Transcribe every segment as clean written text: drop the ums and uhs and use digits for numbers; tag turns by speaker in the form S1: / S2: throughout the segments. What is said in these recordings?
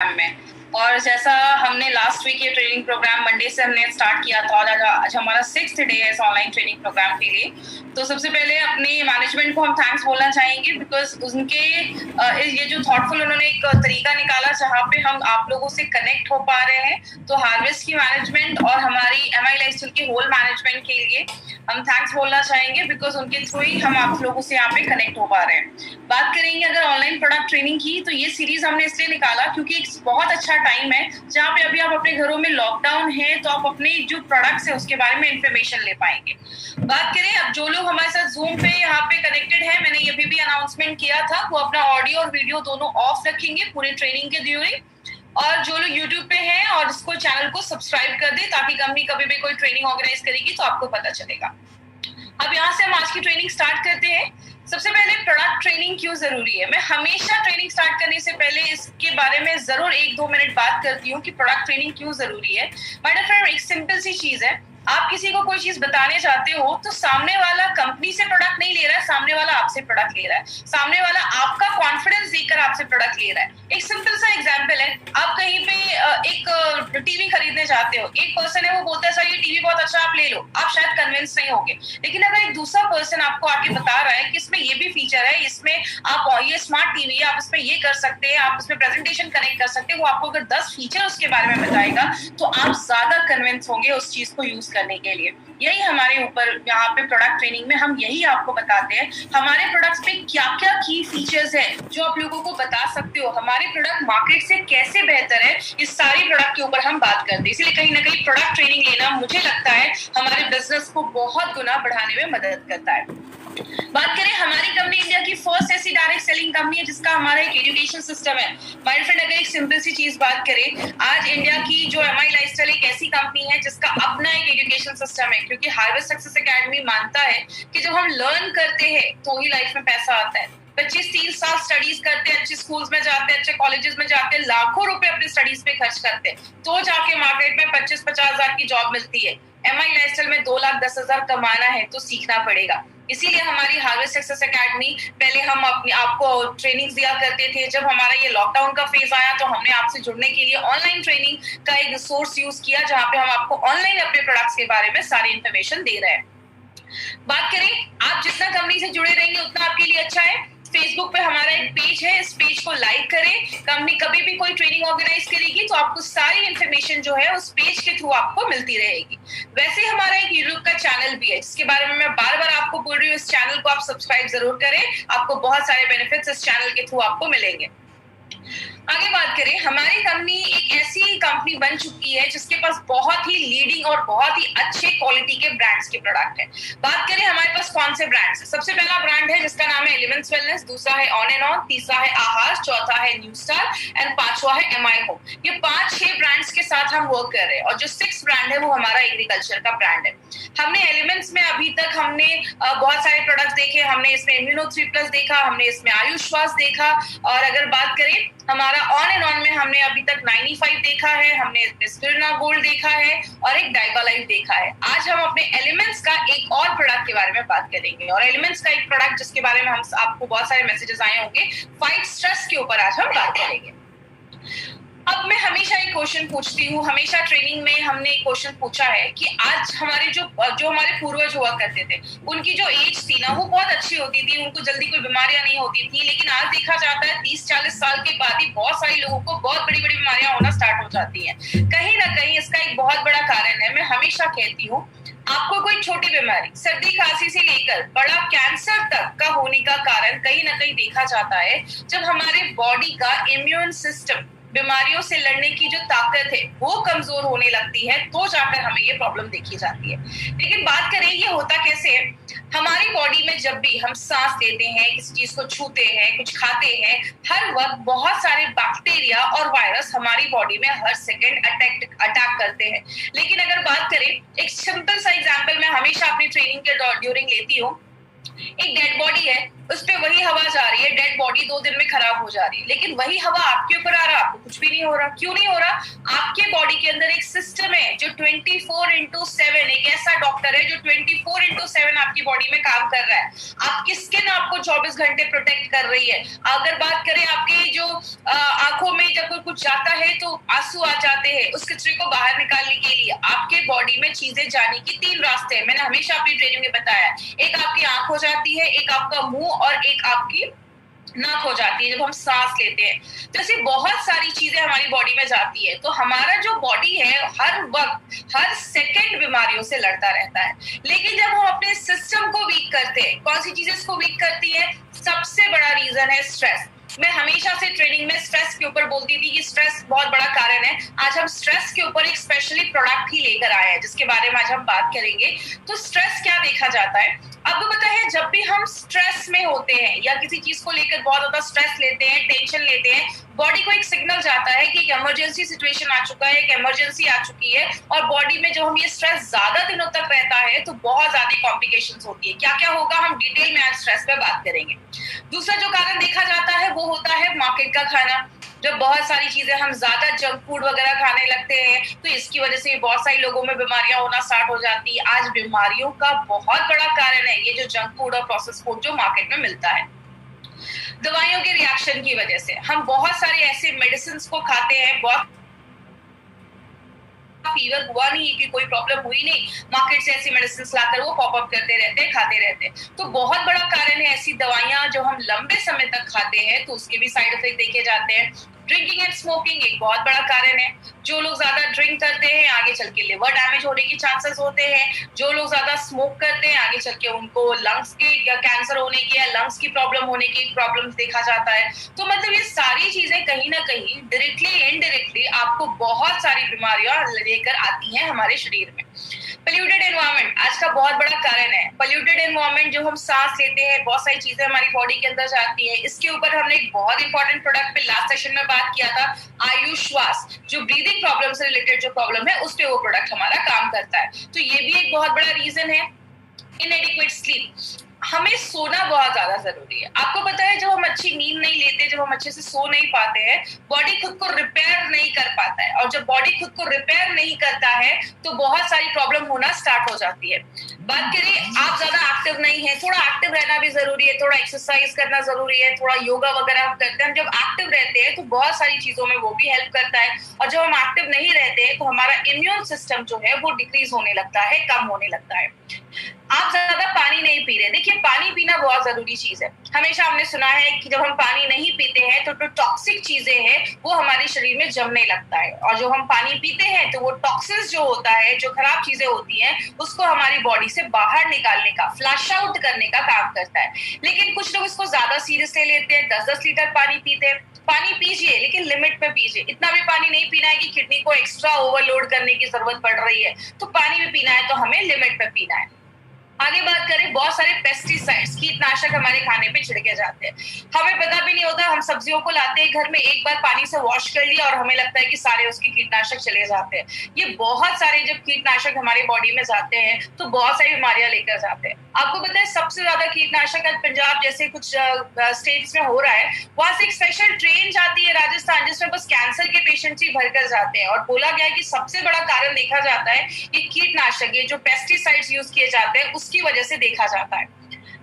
S1: में। और जैसा हमने लास्ट वीक ये ट्रेनिंग प्रोग्राम मंडे से हमने स्टार्ट किया था और आज हमारा 6th डे है इस ऑनलाइन ट्रेनिंग प्रोग्राम के लिए। तो सबसे पहले अपने मैनेजमेंट को हम थैंक्स बोलना चाहेंगे बिकॉज उनके ये जो थॉटफुल उन्होंने एक तरीका निकाला जहाँ पे हम आप लोगों से कनेक्ट हो पा रहे हैं। तो हार्वेस्ट की मैनेजमेंट और हमारी MI लाइफस्टाइल के होल मैनेजमेंट के लिए हम थैंक्स बोलना चाहेंगे बिकॉज उनके थ्रू ही हम आप लोगों से यहाँ पे कनेक्ट हो पा रहे हैं। बात करेंगे अगर ऑनलाइन प्रोडक्ट ट्रेनिंग की, तो ये सीरीज हमने इसलिए निकाला क्योंकि एक बहुत अच्छा टाइम है जहाँ पे अभी आप अपने घरों में लॉकडाउन है तो आप अपने जो प्रोडक्ट्स है उसके बारे में इंफॉर्मेशन ले पाएंगे। बात करें अब जो लोग हमारे साथ जूम पे यहाँ पे कनेक्टेड है, मैंने ये भी अनाउंसमेंट किया था, वो अपना ऑडियो और वीडियो दोनों ऑफ रखेंगे पूरी ट्रेनिंग के ड्यूरिंग। और जो लोग यूट्यूब पे हैं और इसको चैनल को सब्सक्राइब कर दे ताकि कंपनी कभी भी कोई ट्रेनिंग ऑर्गेनाइज करेगी तो आपको पता चलेगा। अब यहाँ से हम आज की ट्रेनिंग स्टार्ट करते हैं। सबसे पहले प्रोडक्ट ट्रेनिंग क्यों जरूरी है। मैं हमेशा ट्रेनिंग स्टार्ट करने से पहले इसके बारे में जरूर 1-2 मिनट बात करती हूँ कि प्रोडक्ट ट्रेनिंग क्यों जरूरी है। माय डियर फ्रेंड, एक सिंपल सी चीज है, आप किसी को कोई चीज बताने चाहते हो तो सामने वाला कंपनी से प्रोडक्ट नहीं ले रहा है, सामने वाला आपसे प्रोडक्ट ले रहा है, सामने वाला आपका कॉन्फिडेंस देखकर आपसे प्रोडक्ट ले रहा है। एक सिंपल सा एग्जांपल है, आप कहीं पे एक टीवी खरीदने जाते हो, एक पर्सन है वो बोलता है सर ये टीवी बहुत अच्छा, आप ले लो, आप शायद कन्विंस नहीं होगे। लेकिन अगर एक दूसरा पर्सन आपको आके बता रहा है कि इसमें ये भी फीचर है, इसमें आप ये स्मार्ट टीवी है, आप इसमें ये कर सकते हैं, आप इसमें प्रेजेंटेशन कनेक्ट कर सकते हैं, वो आपको अगर 10 फीचर उसके बारे में बताएगा तो आप ज्यादा कन्विंस होंगे उस चीज को यूज करने के लिए। यही हमारे ऊपर यहाँ पे प्रोडक्ट ट्रेनिंग में हम यही आपको बताते हैं हमारे प्रोडक्ट्स पे क्या क्या की फीचर्स है जो आप लोगों को बता सकते हो, हमारे प्रोडक्ट मार्केट से कैसे बेहतर है, इस सारी प्रोडक्ट के ऊपर हम बात करते हैं। इसलिए कहीं ना कहीं प्रोडक्ट ट्रेनिंग लेना मुझे लगता है हमारे बिजनेस को बहुत गुना बढ़ाने में मदद करता है। बात करें, हमारी कंपनी इंडिया की फर्स्ट ऐसी डायरेक्ट सेलिंग कंपनी है जिसका हमारा एक एजुकेशन सिस्टम है। माय फ्रेंड, अगर एक सिंपल सी चीज बात करें, आज इंडिया की जो MI लाइफस्टाइल एक ऐसी कंपनी है जिसका अपना एक एजुकेशन सिस्टम है, क्योंकि हार्वेस्ट सक्सेस एकेडमी मानता है कि जब हम लर्न करते हैं तो ही लाइफ में पैसा आता है। 25-30 साल स्टडीज करते हैं, अच्छे स्कूल्स में जाते हैं, अच्छे कॉलेजेस में जाते हैं, लाखों रुपए अपने स्टडीज पे खर्च करते हैं, तो जाके मार्केट में 25-50 हजार की जॉब मिलती है। MI लाइफस्टाइल में 2,10,000 कमाना है तो सीखना पड़ेगा। इसीलिए हमारी हार्वेस्ट सक्सेस एकेडमी, पहले हम अपने आपको ट्रेनिंग दिया करते थे, जब हमारा ये लॉकडाउन का फेज आया तो हमने आपसे जुड़ने के लिए ऑनलाइन ट्रेनिंग का एक रिसोर्स यूज किया जहां पे हम आपको ऑनलाइन अपने प्रोडक्ट्स के बारे में सारी इंफॉर्मेशन दे रहे हैं। बात करें, आप जितना कंपनी से जुड़े रहेंगे उतना आपके लिए अच्छा है। फेसबुक पे हमारा एक पेज है, इस पेज को लाइक करें। कंपनी कभी भी कोई ट्रेनिंग ऑर्गेनाइज करेगी तो आपको सारी इंफॉर्मेशन जो है उस पेज के थ्रू आपको मिलती रहेगी। वैसे हमारा एक यूट्यूब का चैनल भी है जिसके बारे में मैं बार बार आपको बोल रही हूँ, इस चैनल को आप सब्सक्राइब जरूर करें, आपको बहुत सारे बेनिफिट्स इस चैनल के थ्रू आपको मिलेंगे। आगे बात करें, हमारी कंपनी एक ऐसी कंपनी बन चुकी है जिसके पास बहुत ही लीडिंग और बहुत ही अच्छे क्वालिटी के ब्रांड्स के प्रोडक्ट है। बात करें हमारे पास कौन से ब्रांड्स है, सबसे पहला ब्रांड है जिसका नाम है एलिमेंट्स वेलनेस, दूसरा है ऑन एंड ऑन, तीसरा है आहार, चौथा है न्यू स्टार एंड पांचवा है MI होम। ये 5-6 ब्रांड्स के साथ हम वर्क कर रहे हैं और जो 6th ब्रांड है वो हमारा एग्रीकल्चर का ब्रांड है। हमने एलिमेंट्स में अभी तक हमने बहुत सारे प्रोडक्ट्स देखे, हमने इसमें इम्यूनो 3+ देखा, हमने इसमें आयुश्वास देखा, और अगर बात करें हमारा ऑन एंड ऑन में हमने अभी तक 95 देखा है, हमने स्पिरुलिना गोल्ड देखा है और एक डाइबा लाइफ देखा है। आज हम अपने एलिमेंट्स का एक और प्रोडक्ट के बारे में बात करेंगे और एलिमेंट्स का एक प्रोडक्ट जिसके बारे में हम आपको बहुत सारे मैसेजेस आए होंगे, फाइट स्ट्रेस के ऊपर आज हम बात करेंगे। अब मैं हमेशा एक क्वेश्चन पूछती हूँ, हमेशा ट्रेनिंग में हमने एक क्वेश्चन पूछा है कि आज हमारे जो हमारे पूर्वज हुआ करते थे उनकी जो एज थी ना वो बहुत अच्छी होती थी, उनको जल्दी कोई बीमारियां नहीं होती थी, लेकिन आज देखा जाता है 30-40 साल के बाद ही बहुत सारे लोगों को बहुत बड़ी बड़ी बीमारियां होना स्टार्ट हो जाती हैं। कहीं ना कहीं इसका एक बहुत बड़ा कारण है, मैं हमेशा कहती हूँ आपको कोई छोटी बीमारी, सर्दी खांसी से लेकर बड़ा कैंसर तक का होने का कारण कहीं ना कहीं देखा जाता है जब हमारे बॉडी का इम्यून सिस्टम, बीमारियों से लड़ने की जो ताकत है वो कमजोर होने लगती है, तो जाकर हमें ये प्रॉब्लम देखी जाती है। लेकिन बात करें ये होता कैसे है, हमारी बॉडी में जब भी हम सांस लेते हैं, किसी चीज को छूते हैं, कुछ खाते हैं, हर वक्त बहुत सारे बैक्टीरिया और वायरस हमारी बॉडी में हर सेकेंड अटैक करते हैं। लेकिन अगर बात करें, एक सिंपल सा एग्जाम्पल मैं हमेशा अपनी ट्रेनिंग के ड्यूरिंग लेती हूँ, एक डेड बॉडी है, उस पे वही हवा जा रही है, डेड बॉडी 2 दिन में खराब हो जा रही है, लेकिन वही हवा आपके ऊपर आ रहा, आपको कुछ भी नहीं हो रहा। क्यों नहीं हो रहा? आपके बॉडी के अंदर एक सिस्टम है जो 24/7, एक ऐसा डॉक्टर है जो 24/7 आपकी बॉडी में काम कर रहा है। आपकी स्किन आपको 24 घंटे प्रोटेक्ट कर रही है। अगर बात करें आपकी जो आंखों में जब कुछ जाता है तो आंसू आ जाते हैं, उस कचरे को बाहर निकालने के लिए आपके बॉडी में चीजें जाने की 3 रास्ते हैं। मैंने हमेशा अपनी ट्रेनिंग में बताया, एक आपकी आंख हो जाती है, एक आपका मुंह और एक आपकी नाक हो जाती है जब हम सांस लेते हैं। तो ऐसी बहुत सारी चीजें हमारी बॉडी में जाती है। तो हमारा जो बॉडी है हर वक्त हर सेकंड बीमारियों से लड़ता रहता है। लेकिन जब हम अपने सिस्टम को वीक करते हैं, कौन सी चीजें इसको वीक करती है? सबसे बड़ा रीजन है स्ट्रेस। मैं हमेशा से ट्रेनिंग में स्ट्रेस के ऊपर बोलती थी कि स्ट्रेस बहुत बड़ा कारण है। आज हम स्ट्रेस के ऊपर एक स्पेशली प्रोडक्ट ही लेकर आए हैं जिसके बारे में आज हम बात करेंगे। तो स्ट्रेस क्या देखा जाता है? आपको पता है जब भी हम स्ट्रेस में होते हैं या किसी चीज को लेकर बहुत ज्यादा स्ट्रेस लेते हैं, टेंशन लेते हैं, बॉडी को एक सिग्नल जाता है कि एक इमरजेंसी सिचुएशन आ चुका है, एक इमरजेंसी आ चुकी है। और बॉडी में जब हम ये स्ट्रेस ज्यादा दिनों तक रहता है तो बहुत ज्यादा कॉम्प्लिकेशंस होती है। क्या क्या होगा हम डिटेल में आज स्ट्रेस पे बात करेंगे। दूसरा जो कारण देखा जाता है वो होता है मार्केट का खाना। जब बहुत सारी चीजें हम ज्यादा जंक फूड वगैरह खाने लगते हैं तो इसकी वजह से बहुत सारे लोगों में बीमारियां होना स्टार्ट हो जाती है। आज बीमारियों का बहुत बड़ा कारण है ये जो जंक फूड और प्रोसेस फूड जो मार्केट में मिलता है। दवाइयों के रिएक्शन की वजह से हम बहुत सारे ऐसे मेडिसिन को खाते हैं, बहुत फीवर हुआ नहीं कि कोई प्रॉब्लम हुई नहीं, मार्केट से ऐसी मेडिसिन लाकर वो पॉप अप करते रहते हैं, खाते रहते हैं। तो बहुत बड़ा कारण है ऐसी दवाइयां जो हम लंबे समय तक खाते हैं तो उसके भी साइड इफेक्ट देखे जाते हैं। ड्रिंकिंग एंड स्मोकिंग एक बहुत बड़ा कारण है। जो लोग ज्यादा ड्रिंक करते हैं आगे चल के लिवर डैमेज होने के चांसेस होते हैं। जो लोग ज्यादा स्मोक करते हैं आगे चल के उनको लंग्स के या कैंसर होने की या लंग्स की प्रॉब्लम होने की प्रॉब्लम देखा जाता है। तो मतलब ये सारी चीजें कहीं ना कहीं डायरेक्टली इनडायरेक्टली आपको बहुत सारी बीमारियां लेकर आती हैं हमारे शरीर में। पोल्यूटेड एनवायरनमेंट आज का बहुत बड़ा कारण है। पोल्यूटेड एनवायरनमेंट जो हम सांस लेते हैं, बहुत सारी चीजें हमारी बॉडी के अंदर जाती है। इसके ऊपर हमने एक बहुत इंपॉर्टेंट प्रोडक्ट पे लास्ट सेशन में बात किया था, आयुष श्वास, जो ब्रीदिंग प्रॉब्लम से रिलेटेड जो प्रॉब्लम है उस पे वो प्रोडक्ट हमारा काम करता है। तो ये भी एक बहुत बड़ा रीजन है। इनएडिक्वेट स्लीप, हमें सोना बहुत ज्यादा जरूरी है। आपको पता है जब हम अच्छी नींद नहीं लेते, जब हम अच्छे से सो नहीं पाते हैं, बॉडी खुद को रिपेयर नहीं कर पाता है। और जब बॉडी खुद को रिपेयर नहीं करता है तो बहुत सारी प्रॉब्लम होना स्टार्ट हो जाती है। बात करें आप ज्यादा एक्टिव नहीं है, थोड़ा एक्टिव रहना भी जरूरी है, थोड़ा एक्सरसाइज करना जरूरी है, थोड़ा योगा वगैरह हम करते हैं। जब एक्टिव रहते हैं तो बहुत सारी चीजों में वो भी हेल्प करता है। और जब हम एक्टिव नहीं रहते हैं तो हमारा इम्यून सिस्टम जो है वो डिक्रीज होने लगता है, कम होने लगता है। आप ज्यादा पानी नहीं पी रहे, देखिए पानी पीना बहुत जरूरी चीज है। हमेशा हमने सुना है कि जब हम पानी नहीं पीते हैं तो टॉक्सिक चीजें हैं वो हमारे शरीर में जमने लगता है। और जो हम पानी पीते हैं तो वो टॉक्सिन्स जो होता है, जो खराब चीजें होती हैं, उसको हमारी बॉडी से बाहर निकालने का, फ्लश आउट करने का काम करता है। लेकिन कुछ लोग इसको ज्यादा सीरियस ले लेते हैं, 10-10 लीटर पानी पीते हैं। पानी पीजिए लेकिन लिमिट में पीजिए। इतना भी पानी नहीं पीना है कि किडनी को एक्स्ट्रा ओवरलोड करने की जरूरत पड़ रही है। तो पानी भी पीना है तो हमें लिमिट में पीना है। आगे बात करें, बहुत सारे पेस्टिसाइड्स, कीटनाशक हमारे खाने पे छिड़के जाते हैं। हमें पता भी नहीं होता, हम सब्जियों को लाते हैं घर में, एक बार पानी से वॉश कर लिया और हमें लगता है कि सारे उसके कीटनाशक चले जाते हैं। ये बहुत सारे जब कीटनाशक हमारे बॉडी में जाते हैं तो बहुत सारी बीमारियां लेकर जाते हैं। आपको पता है सबसे ज्यादा कीटनाशक आज पंजाब जैसे कुछ स्टेट्स में हो रहा है। वहां से एक स्पेशल ट्रेन जाती है राजस्थान जिसमें बस कैंसर के पेशेंट्स ही भरकर जाते हैं। और बोला गया है कि सबसे बड़ा कारण देखा जाता है ये कीटनाशक, ये जो पेस्टिसाइड्स यूज किए जाते हैं उसकी वजह से देखा जाता है।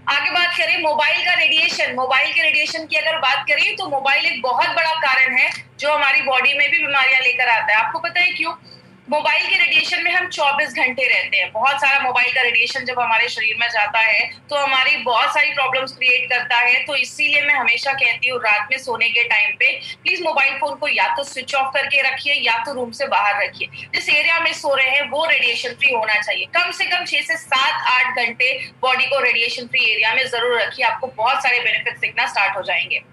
S1: आगे बात करें मोबाइल का रेडिएशन, मोबाइल के रेडिएशन की अगर बात करें तो मोबाइल एक बहुत बड़ा कारण है जो हमारी बॉडी में भी बीमारियां लेकर आता है। आपको पता है क्यों? मोबाइल के रेडिएशन में हम 24 घंटे रहते हैं। बहुत सारा मोबाइल का रेडिएशन जब हमारे शरीर में जाता है तो हमारी बहुत सारी प्रॉब्लम्स क्रिएट करता है। तो इसीलिए मैं हमेशा कहती हूँ रात में सोने के टाइम पे प्लीज मोबाइल फोन को या तो स्विच ऑफ करके रखिए या तो रूम से बाहर रखिए। जिस एरिया में सो रहे हैं वो रेडिएशन फ्री होना चाहिए। कम से कम 6 से 7-8 घंटे बॉडी को रेडिएशन फ्री एरिया में जरूर रखिए, आपको बहुत सारे बेनिफिट दिखना स्टार्ट हो जाएंगे।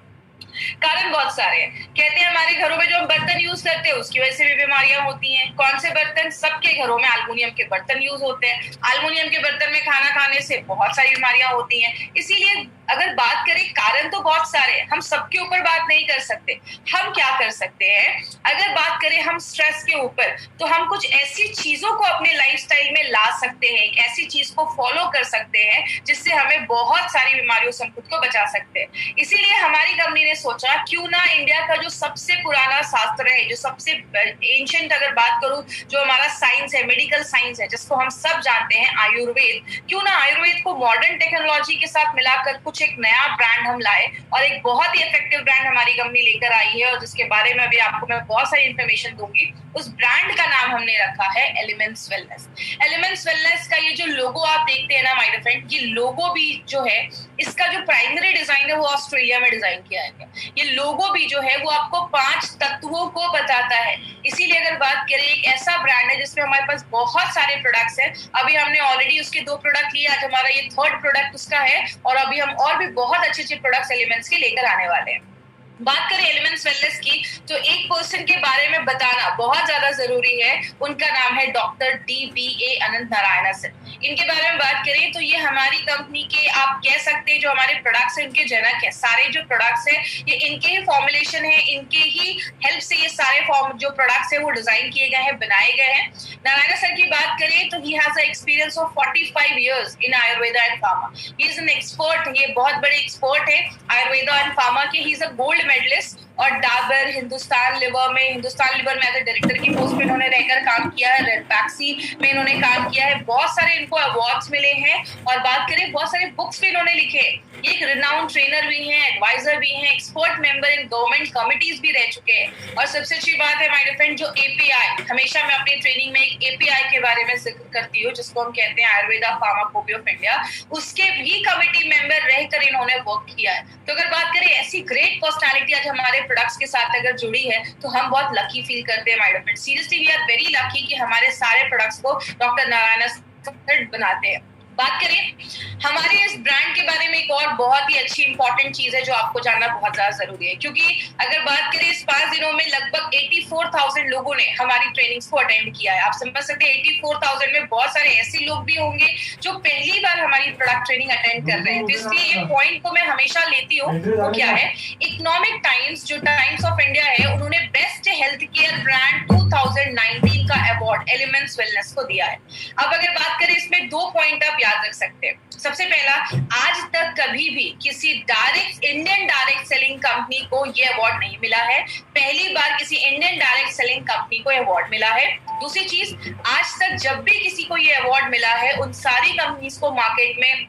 S1: कारण बहुत सारे हैं। कहते हैं हमारे घरों में जो हम बर्तन यूज करते हैं उसकी वजह से भी बीमारियां होती हैं। कौन से बर्तन? सबके घरों में एल्युमिनियम के बर्तन यूज होते हैं। एल्युमिनियम के बर्तन में खाना खाने से बहुत सारी बीमारियां होती हैं। इसीलिए अगर बात करें कारण तो बहुत सारे हैं, हम सबके ऊपर बात नहीं कर सकते। हम क्या कर सकते हैं, अगर बात करें हम स्ट्रेस के ऊपर, तो हम कुछ ऐसी चीजों को अपने लाइफस्टाइल में ला सकते हैं, एक ऐसी चीज को फॉलो कर सकते हैं जिससे हमें बहुत सारी बीमारियों से खुद को बचा सकते हैं। इसीलिए हमारी कंपनी ने सोचा क्यों ना इंडिया का जो सबसे पुराना शास्त्र है, जो सबसे एंशिएंट अगर बात करूं, जो हमारा साइंस है, मेडिकल साइंस है, जिसको हम सब जानते हैं आयुर्वेद, क्यों ना आयुर्वेद को मॉडर्न टेक्नोलॉजी के साथ मिलाकर कुछ एक नया ब्रांड हम लाए, और एक बहुत ही इफेक्टिव ब्रांड हमारी कंपनी लेकर आई है, और जिसके बारे में अभी आपको मैं बहुत सारी इंफॉर्मेशन दूंगी। उस ब्रांड का नाम हमने रखा है एलिमेंट्स वेलनेस। एलिमेंट्स वेलनेस का ये जो लोगो आप देखते हैं ना माय डियर फ्रेंड, ये लोगो भी जो है, इसका जो प्राइमरी डिजाइन है वो ऑस्ट्रेलिया में डिजाइन किया है। ये लोगो भी जो है वो आपको 5 तत्वों को बताता है। इसीलिए अगर बात करें, एक ऐसा ब्रांड है जिसमें हमारे पास बहुत सारे प्रोडक्ट्स हैं। अभी हमने ऑलरेडी उसके 2 प्रोडक्ट लिए, आज हमारा ये 3rd प्रोडक्ट उसका है, और अभी हम और भी बहुत अच्छे अच्छे प्रोडक्ट्स एलिमेंट्स के लेकर आने वाले हैं। बात करें एलिमेंट्स वेलनेस की, तो एक पर्सन के बारे में बताना बहुत ज्यादा जरूरी है। उनका नाम है डॉक्टर DBA अनंत नारायण सर। इनके बारे में बात करें तो ये हमारी कंपनी के, आप कह सकते हैं, जो हमारे प्रोडक्ट्स हैं उनके जनक है। सारे जो प्रोडक्ट्स हैं ये इनके ही फॉर्मुलेशन है, इनके ही हेल्प से ये सारे जो प्रोडक्ट्स है वो डिजाइन किए गए हैं, बनाए गए हैं। नारायण सर की बात करें तो he has a experience of 45 years in Ayurveda and pharma. He is an expert, ये बहुत बड़े एक्सपर्ट है आयुर्वेदा एंड फार्मा के। He is a gold medalist, और डाबर, हिंदुस्तान लिवर में एज ए डायरेक्टर की पोस्ट पे इन्होंने रहकर काम किया है। रेड पैक्सी में इन्होंने काम किया है। बहुत सारे इनको अवार्ड्स मिले हैं, और बात करें बहुत सारे बुक्स भी इन्होंने लिखे। एक रिनाउंड ट्रेनर भी हैं, एडवाइजर भी हैं, expert member in government committees भी रह चुके हैं। और सबसे अच्छी बात है माय डियर फ्रेंड, जो API, हमेशा मैं अपनी ट्रेनिंग में एक API के बारे में जिक्र करती हूँ, जिसको हम कहते हैं आयुर्वेदा फार्माकोपी ऑफ इंडिया, उसके भी कमिटी मेंबर रहकर इन्होंने वर्क किया है। तो अगर बात करें ऐसी ग्रेट पर्सनैलिटी आज हमारे प्रोडक्ट्स के साथ अगर जुड़ी है, तो हम बहुत लकी फील करते हैं my dear friend. Seriously we are very lucky कि हमारे सारे प्रोडक्ट्स को डॉक्टर नारायण बनाते हैं। बात करें हमारे इस ब्रांड के बारे में, एक और बहुत ही अच्छी इंपॉर्टेंट चीज है जो आपको जानना बहुत ज्यादा जरूरी है, क्योंकि अगर बात करें इस 5 दिनों में लगभग 84,000 लोगों ने हमारी ट्रेनिंग्स को अटेंड किया है। आप समझ सकते हैं 84,000 में बहुत सारे ऐसे लोग भी होंगे जो पहली बार हमारी प्रोडक्ट ट्रेनिंग अटेंड कर रहे हैं। तो इसलिए ये पॉइंट को मैं हमेशा लेती हूँ, वो क्या है, इकोनॉमिक टाइम्स, जो टाइम्स ऑफ इंडिया है, उन्होंने बेस्ट हेल्थ केयर ब्रांड 2019 का अवार्ड एलिमेंट्स वेलनेस को दिया है। अब अगर बात करें इसमें 2 पॉइंट आप याद रख सकते हैं। सबसे पहला, आज तक कभी भी किसी इंडियन डायरेक्ट सेलिंग कंपनी को ये अवार्ड नहीं मिला है। पहली बार किसी इंडियन डायरेक्ट सेलिंग कंपनी को अवार्ड मिला है। दूसरी चीज, आज तक जब भी किसी को ये अवार्ड मिला है, उन सारी कंपनीज को मार्केट में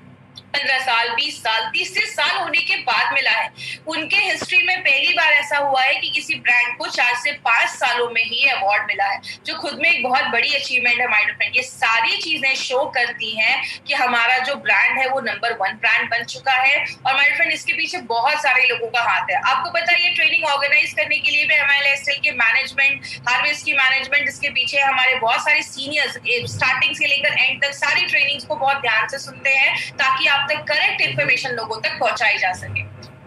S1: 15 साल, 20 साल, 30 साल होने के बाद मिला है। उनके हिस्ट्री में पहली बार ऐसा हुआ है कि किसी ब्रांड को 4 से 5 सालों में ही अवार्ड मिला है, जो खुद में एक बहुत बड़ी अचीवमेंट है माय डियर फ्रेंड। ये सारी चीजें शो करती हैं कि हमारा जो ब्रांड है वो नंबर 1 ब्रांड बन चुका है। और माय डियर फ्रेंड, इसके पीछे बहुत सारे लोगों का हाथ है। आपको पता है, ये ट्रेनिंग ऑर्गेनाइज करने के लिए भी MILSL के मैनेजमेंट, हार्वेस्ट की मैनेजमेंट, जिसके पीछे हमारे बहुत सारे सीनियर्स स्टार्टिंग से लेकर एंड तक सारी ट्रेनिंग्स को बहुत ध्यान से सुनते हैं, ताकि आप तक करेक्ट इंफॉर्मेशन लोगों तक पहुंचाई जा सके।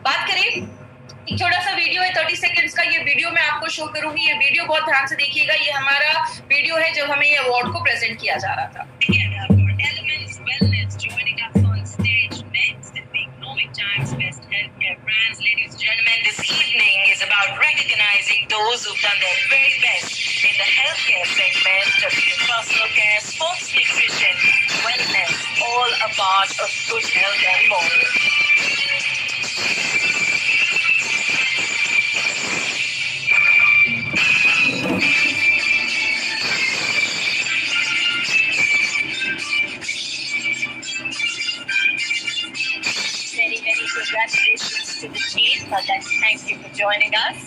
S1: बात करें, एक छोटा सा वीडियो है 30 सेकंड्स का, ये वीडियो मैं आपको शो करूंगी। ये वीडियो बहुत ध्यान से देखिएगा। ये हमारा वीडियो है जब हमें ये अवार्ड को प्रेजेंट किया जा रहा था। Elements Wellness joining us on stage next at the Economic Times Best Healthcare Brands. Ladies and gentlemen, this evening is about recognizing those who've done their very best in the healthcare segment, be it personal care, sports nutrition, wellness, all a part of good health and more. Many congratulations to the team. I'd like to thank you for joining us.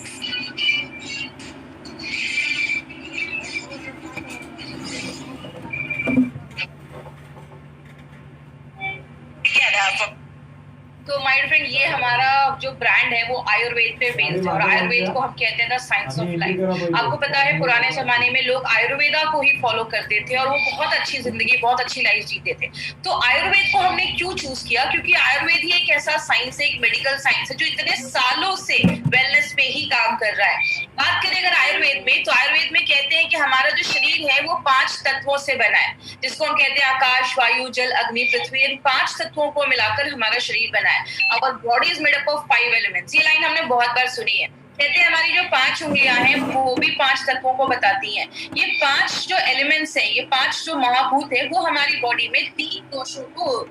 S1: तो my friend, ये हमारा जो brand है वो आयुर्वेद पे based है, और आयुर्वेद को हम कहते हैं द साइंस ऑफ लाइफ। आपको पता है पुराने जमाने में लोग आयुर्वेदा को ही फॉलो करते थे, और वो बहुत अच्छी जिंदगी, बहुत अच्छी लाइफ जीते थे। तो आयुर्वेद को हमने क्यों चूज किया? क्योंकि आयुर्वेद ही एक ऐसा साइंस है, एक मेडिकल साइंस है, जो इतने सालों से वेलनेस पे ही काम कर रहा है। बात करें अगर आयुर्वेद में, तो आयुर्वेद में कहते हैं कि हमारा जो शरीर है वो 5 तत्वों से बना है, जिसको हम कहते हैं आकाश, वायु, जल, अग्नि, पृथ्वी। इन 5 तत्वों को मिलाकर हमारा शरीर बना है। Our body is made up of 5 elements. ये लाइन हमने बहुत बार सुनी है। कहते हैं हमारी जो 5 उंगलियां हैं वो भी 5 तत्वों को बताती हैं। ये 5 जो एलिमेंट्स हैं, ये 5 जो महाभूत है, वो हमारी बॉडी में 3 दोष उनको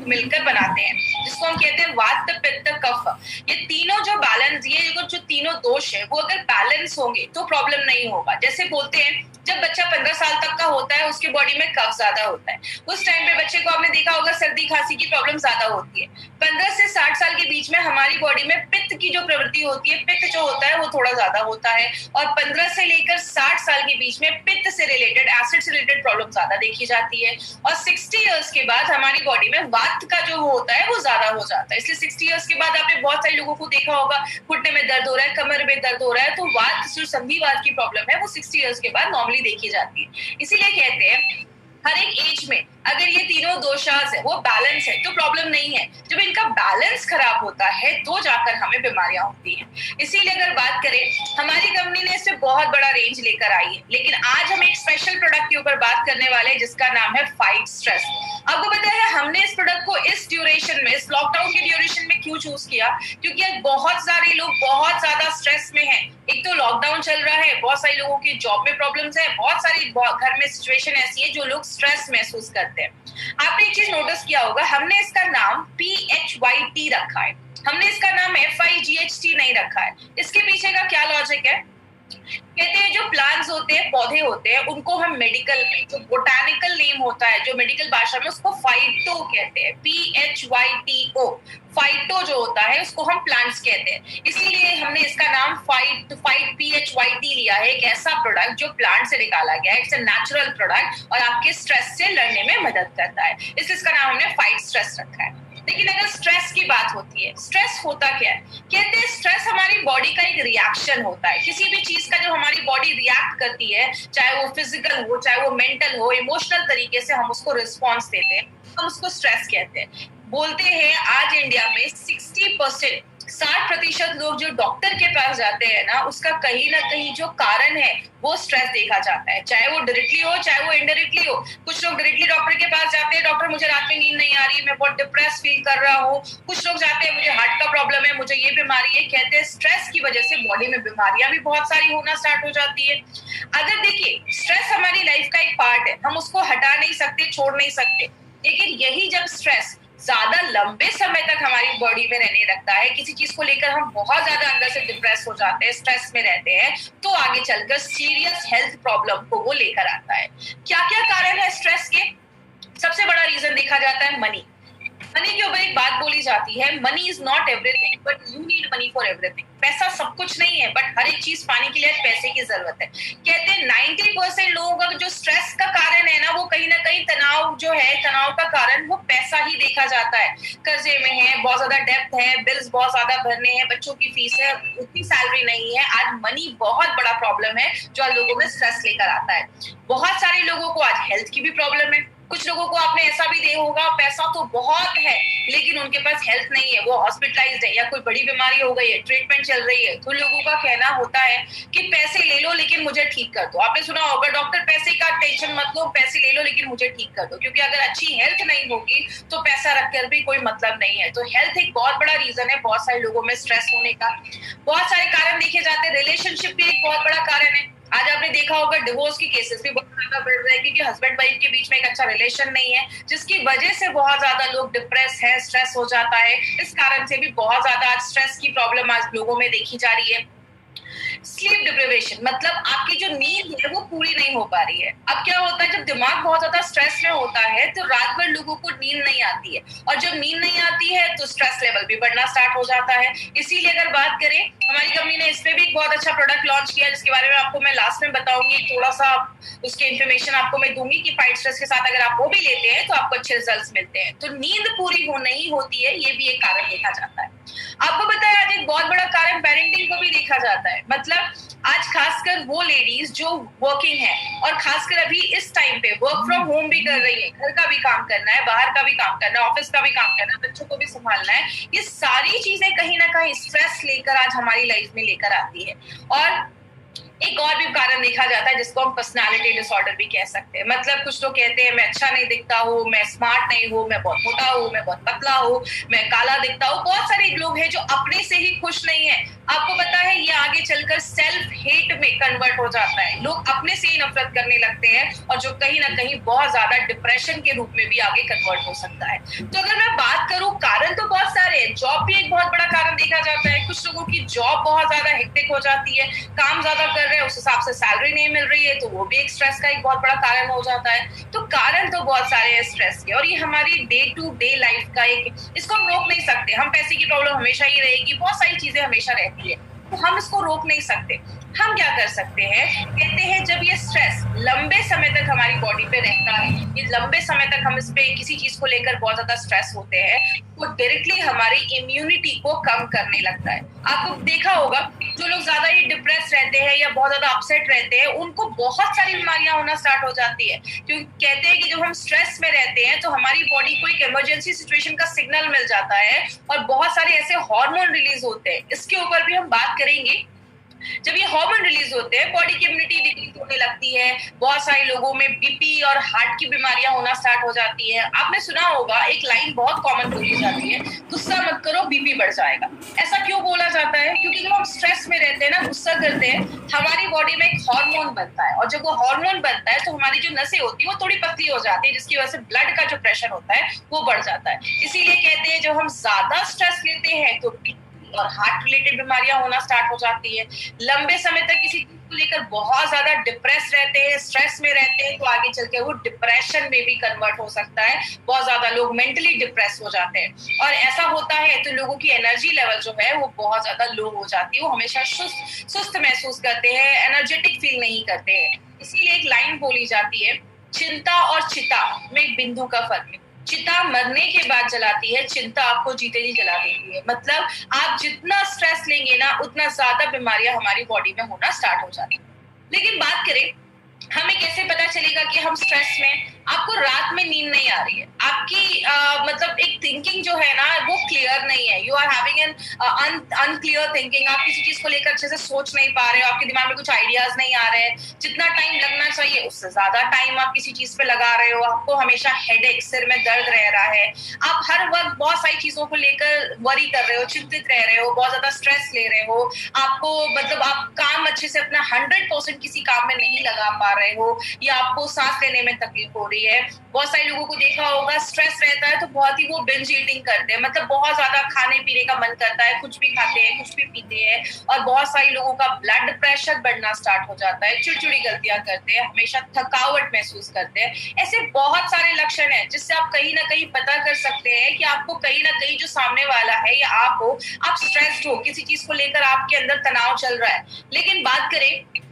S1: मिलकर बनाते हैं, जिसको हम कहते हैं वात, पित्त, कफ। ये तीनों जो बैलेंस, ये जो तीनों दोष है, वो अगर बैलेंस होंगे तो प्रॉब्लम नहीं होगा। जैसे बोलते हैं जब बच्चा 15 साल तक का होता है उसकी बॉडी में कफ ज्यादा होता है, उस टाइम पे बच्चे को आपने देखा होगा सर्दी खांसी की प्रॉब्लम ज्यादा होती है। 15 से 60 साल के बीच में हमारी बॉडी में पित्त की जो प्रवृत्ति होती है, पित्त जो होता है वो थोड़ा ज्यादा होता है। और 15 से लेकर 60 साल के बीच में पित्त से रिलेटेड, एसिड से रिलेटेड प्रॉब्लम ज्यादा देखी जाती है। और 60 इयर्स के बाद हमारी बॉडी में वात का जो होता है वो ज्यादा हो जाता है। इसलिए 60 इयर्स के बाद आपने बहुत सारे लोगों को देखा होगा घुटने में दर्द हो रहा है, कमर में दर्द हो रहा है, तो वात जो संधिवात की प्रॉब्लम है वो 60 इयर्स के बाद नॉर्मली देखी जाती है। इसीलिए कहते हैं हर एक एज में अगर ये तीनों दोषास है वो बैलेंस है तो प्रॉब्लम नहीं है। जब इनका बैलेंस खराब होता है तो जाकर हमें बीमारियां होती हैं। इसीलिए अगर बात करें, हमारी कंपनी ने इससे बहुत बड़ा रेंज लेकर आई है, लेकिन आज हम एक स्पेशल प्रोडक्ट के ऊपर बात करने वाले हैं जिसका नाम है फाइट स्ट्रेस। आपको पता है हमने इस प्रोडक्ट को इस ड्यूरेशन में, इस लॉकडाउन के ड्यूरेशन में क्यों चूज किया? क्योंकि आज बहुत सारे लोग बहुत ज्यादा स्ट्रेस में हैं। एक तो लॉकडाउन चल रहा है, बहुत सारे लोगों की जॉब में प्रॉब्लम्स है, बहुत सारी घर में सिचुएशन ऐसी है जो लोग स्ट्रेस महसूस करते हैं। आपने एक चीज नोटिस किया होगा, हमने इसका नाम PHYT रखा है, हमने इसका नाम FIGHT नहीं रखा है। इसके पीछे का क्या लॉजिक है? कहते हैं जो प्लांट्स होते हैं, पौधे होते हैं, उनको हम मेडिकल में, जो बोटानिकल नेम होता है, जो मेडिकल भाषा में, उसको फाइटो कहते हैं, PHYTO। फाइटो जो होता है उसको हम प्लांट्स कहते हैं, इसीलिए हमने इसका नाम फाइट PHYT लिया है। एक ऐसा प्रोडक्ट जो प्लांट से निकाला गया है, इट्स अ नेचुरल प्रोडक्ट और आपके स्ट्रेस से लड़ने में मदद करता है, इसलिए इसका नाम हमने फाइट स्ट्रेस रखा है। लेकिन अगर स्ट्रेस की बात होती है, स्ट्रेस होता क्या है? कहते हैं स्ट्रेस हमारी बॉडी का एक रिएक्शन होता है। किसी भी चीज का जब हमारी बॉडी रिएक्ट करती है, चाहे वो फिजिकल हो, चाहे वो मेंटल हो, इमोशनल तरीके से हम उसको रिस्पॉन्स देते हैं, हम उसको स्ट्रेस कहते हैं। बोलते हैं आज इंडिया में 60% लोग जो डॉक्टर के पास जाते हैं ना, उसका कहीं ना कहीं जो कारण है वो स्ट्रेस देखा जाता है, चाहे वो डायरेक्टली हो चाहे वो इनडायरेक्टली हो। कुछ लोग डायरेक्टली डॉक्टर के पास जाते हैं, डॉक्टर मुझे रात में नींद नहीं आ रही, मैं बहुत डिप्रेस फील कर रहा हूँ। कुछ लोग जाते हैं मुझे हार्ट का प्रॉब्लम है, मुझे ये बीमारी है। कहते हैं स्ट्रेस की वजह से बॉडी में बीमारियां भी बहुत सारी होना स्टार्ट हो जाती है। अगर देखिए स्ट्रेस हमारी लाइफ का एक पार्ट है, हम उसको हटा नहीं सकते, छोड़ नहीं सकते, लेकिन यही जब स्ट्रेस ज्यादा लंबे समय तक हमारी बॉडी में रहने लगता है, किसी चीज को लेकर हम बहुत ज्यादा अंदर से डिप्रेस हो जाते हैं, स्ट्रेस में रहते हैं, तो आगे चलकर सीरियस हेल्थ प्रॉब्लम को वो लेकर आता है। क्या क्या कारण है स्ट्रेस के? सबसे बड़ा रीजन देखा जाता है मनी। मनी के ऊपर एक बात बोली जाती है, money is not everything but you need money for everything. पैसा सब कुछ नहीं है, बट हर एक चीज पाने के लिए पैसे की जरूरत है। कहते हैं 90% लोगों का जो स्ट्रेस का कारण है ना, वो कहीं ना कहीं तनाव जो है, तनाव का कारण वो पैसा ही देखा जाता है। कर्जे में है, बहुत ज्यादा डेप्थ है, बिल्स बहुत ज्यादा भरने हैं, बच्चों की फीस है, उतनी सैलरी नहीं है। आज मनी बहुत बड़ा प्रॉब्लम है जो आज लोगों में स्ट्रेस लेकर आता है। बहुत सारे लोगों को आज हेल्थ की भी प्रॉब्लम है। कुछ लोगों को आपने ऐसा भी देखा होगा, पैसा तो बहुत है लेकिन उनके पास हेल्थ नहीं है, वो हॉस्पिटलाइज्ड है या कोई बड़ी बीमारी हो गई है, ट्रीटमेंट चल रही है, तो लोगों का कहना होता है कि पैसे ले लो लेकिन मुझे ठीक कर दो। आपने सुना होगा डॉक्टर पैसे का टेंशन मत लो, पैसे ले लो लेकिन मुझे ठीक कर दो, क्योंकि अगर अच्छी हेल्थ नहीं होगी तो पैसा रखकर भी कोई मतलब नहीं है। तो हेल्थ एक बहुत बड़ा रीजन है बहुत सारे लोगों में स्ट्रेस होने का। बहुत सारे कारण देखे जाते हैं, रिलेशनशिप भी एक बहुत बड़ा कारण है। आज आपने देखा होगा डिवोर्स के केसेस भी बहुत ज्यादा बढ़ रहे हैं, क्योंकि हस्बैंड वाइफ के बीच में एक अच्छा रिलेशन नहीं है, जिसकी वजह से बहुत ज्यादा लोग डिप्रेस है, स्ट्रेस हो जाता है। इस कारण से भी बहुत ज्यादा आज स्ट्रेस की प्रॉब्लम आज लोगों में देखी जा रही है। स्लीप डिप्रिवेशन मतलब आपकी जो नींद है वो पूरी नहीं हो पा रही है। अब क्या होता है, जब दिमाग बहुत ज्यादा स्ट्रेस में होता है तो रात भर लोगों को नींद नहीं आती है, और जब नींद नहीं आती है तो स्ट्रेस लेवल भी बढ़ना स्टार्ट हो जाता है। इसीलिए अगर बात करें, हमारी कंपनी ने इस पे भी एक बहुत अच्छा प्रोडक्ट लॉन्च किया, जिसके बारे में आपको मैं लास्ट में बताऊंगी, थोड़ा सा उसके इन्फॉर्मेशन आपको मैं दूंगी कि फाइट स्ट्रेस के साथ अगर आप वो भी लेते हैं तो आपको अच्छे रिजल्ट्स मिलते हैं। तो नींद पूरी हो नहीं होती है, ये भी एक कारण देखा जाता है। आपको पता है आज एक बहुत बड़ा कारण पेरेंटिंग को भी देखा जाता है। मतलब आज खासकर वो लेडीज जो वर्किंग है, और खासकर अभी इस टाइम पे वर्क फ्रॉम होम भी कर रही है, घर का भी काम करना है, बाहर का भी काम करना है, ऑफिस का भी काम करना है, बच्चों को भी संभालना है, ये सारी चीजें कहीं ना कहीं स्ट्रेस लेकर आज हमारी लाइफ में लेकर आती है। और एक और भी कारण देखा जाता है जिसको हम पर्सनालिटी डिसऑर्डर भी कह सकते हैं। मतलब कुछ लोग कहते हैं मैं अच्छा नहीं दिखता हूँ, मैं स्मार्ट नहीं हूँ, मैं बहुत मोटा हूँ, मैं बहुत पतला हूँ, मैं काला दिखता हूँ। बहुत सारे लोग हैं जो अपने से ही खुश नहीं है। आपको पता है ये आगे चलकर सेल्फ हेट में कन्वर्ट हो जाता है। लोग अपने से ही नफरत करने लगते हैं और जो कहीं ना कहीं बहुत ज्यादा डिप्रेशन के रूप में भी आगे कन्वर्ट हो सकता है। तो अगर मैं बात करूं, कारण तो बहुत सारे हैं। जॉब भी एक बहुत बड़ा कारण देखा जाता है। कुछ लोगों की जॉब बहुत ज्यादा हेक्टिक हो जाती है, काम ज्यादा कर रहे हैं, उस हिसाब से सैलरी नहीं मिल रही है, तो वो भी एक स्ट्रेस का एक बहुत बड़ा कारण हो जाता है। तो कारण तो बहुत सारे हैं स्ट्रेस के, और ये हमारी डे टू डे लाइफ का एक, इसको हम रोक नहीं सकते। हम पैसे की प्रॉब्लम हमेशा ही रहेगी, बहुत सारी चीजें हमेशा रहती है, तो हम इसको रोक नहीं सकते। हम क्या कर सकते हैं, कहते हैं जब ये स्ट्रेस लंबे समय तक हमारी बॉडी पे रहता है, ये लंबे समय तक हम इस पे किसी चीज को लेकर बहुत ज्यादा स्ट्रेस होते हैं, वो डायरेक्टली हमारी इम्यूनिटी को कम करने लगता है। आपको देखा होगा जो लोग ज्यादा ही डिप्रेस रहते हैं या बहुत ज्यादा अपसेट रहते हैं, उनको बहुत सारी बीमारियां होना स्टार्ट हो जाती है। क्योंकि कहते हैं कि जब हम स्ट्रेस में रहते हैं तो हमारी बॉडी को एक इमरजेंसी सिचुएशन का सिग्नल मिल जाता है और बहुत सारे ऐसे हार्मोन रिलीज होते हैं। इसके ऊपर भी हम बात करेंगे। जब ये हार्मोन रिलीज होते हैं, बॉडी की इम्यूनिटी डिक्रीज होने लगती है। बहुत सारे लोगों में बीपी और हार्ट की बीमारियां होना स्टार्ट हो जाती है। आपने सुना होगा एक लाइन बहुत कॉमन बोली जाती है, गुस्सा मत करो बीपी बढ़ जाएगा। ऐसा क्यों बोला जाता है? क्योंकि जब हम स्ट्रेस में रहते हैं ना, गुस्सा करते हैं, हमारी बॉडी में एक हार्मोन बनता है, और जब वो हार्मोन बनता है तो हमारी जो नसें होती है वो थोड़ी पतली हो जाती है, जिसकी वजह से ब्लड का जो प्रेशर होता है वो बढ़ जाता है। इसीलिए कहते हैं जब हम ज्यादा स्ट्रेस लेते हैं तो और हार्ट रिलेटेड बीमारियां होना स्टार्ट हो जाती है। लंबे समय तक किसी चीज को लेकर बहुत ज्यादा डिप्रेस रहते हैं, स्ट्रेस में रहते हैं, तो आगे चल के वो डिप्रेशन में भी कन्वर्ट हो सकता है। बहुत ज्यादा लोग मेंटली डिप्रेस हो जाते हैं, और ऐसा होता है तो लोगों की एनर्जी लेवल जो है वो बहुत ज्यादा लो हो जाती है। वो हमेशा सुस्त महसूस करते हैं, एनर्जेटिक फील नहीं करते हैं। इसीलिए एक लाइन बोली जाती है, चिंता और चिता में एक बिंदु का फर्क है। चिता मरने के बाद जलाती है, चिंता आपको जीते जी जला देती है। मतलब आप जितना स्ट्रेस लेंगे ना, उतना ज्यादा बीमारियां हमारी बॉडी में होना स्टार्ट हो जाती है। लेकिन बात करें, हमें कैसे पता चलेगा कि हम स्ट्रेस में? आपको रात में नींद नहीं आ रही है, आपकी मतलब एक थिंकिंग जो है ना वो क्लियर नहीं है, you are having an unclear thinking, आप किसी चीज को लेकर अच्छे से सोच नहीं पा रहे हो, आपके दिमाग में कुछ आइडियाज नहीं आ रहे हैं, जितना टाइम लगना चाहिए उससे ज्यादा टाइम आप किसी चीज पे लगा रहे हो, आपको हमेशा हेडेक, सिर में दर्द रह रहा है, आप हर वक्त बहुत सारी चीजों को लेकर वरी कर रहे हो, चिंतित रह रहे हो, बहुत ज्यादा स्ट्रेस ले रहे हो, आपको मतलब आप काम अच्छे से अपना 100% किसी काम में नहीं लगा पा रहे हो, या आपको सांस लेने में तकलीफ हो रही है। बहुत सारे लोगों को देखा होगा स्ट्रेस रहता है तो बहुत ही वो बिंज ईटिंग करते हैं, मतलब बहुत ज्यादा खाने पीने का मन करता है, कुछ भी खाते हैं, कुछ भी पीते हैं, और बहुत सारे लोगों का ब्लड प्रेशर बढ़ना स्टार्ट हो जाता है, चिड़चिड़ी गलतियां करते हैं, हमेशा थकावट महसूस करते हैं। ऐसे बहुत सारे लक्षण हैं जिससे आप कहीं ना कहीं पता कर सकते हैं कि आपको कहीं ना कहीं जो सामने वाला है या आप हो, आप स्ट्रेस्ड हो, किसी चीज को लेकर आपके अंदर तनाव चल रहा है। लेकिन बात करें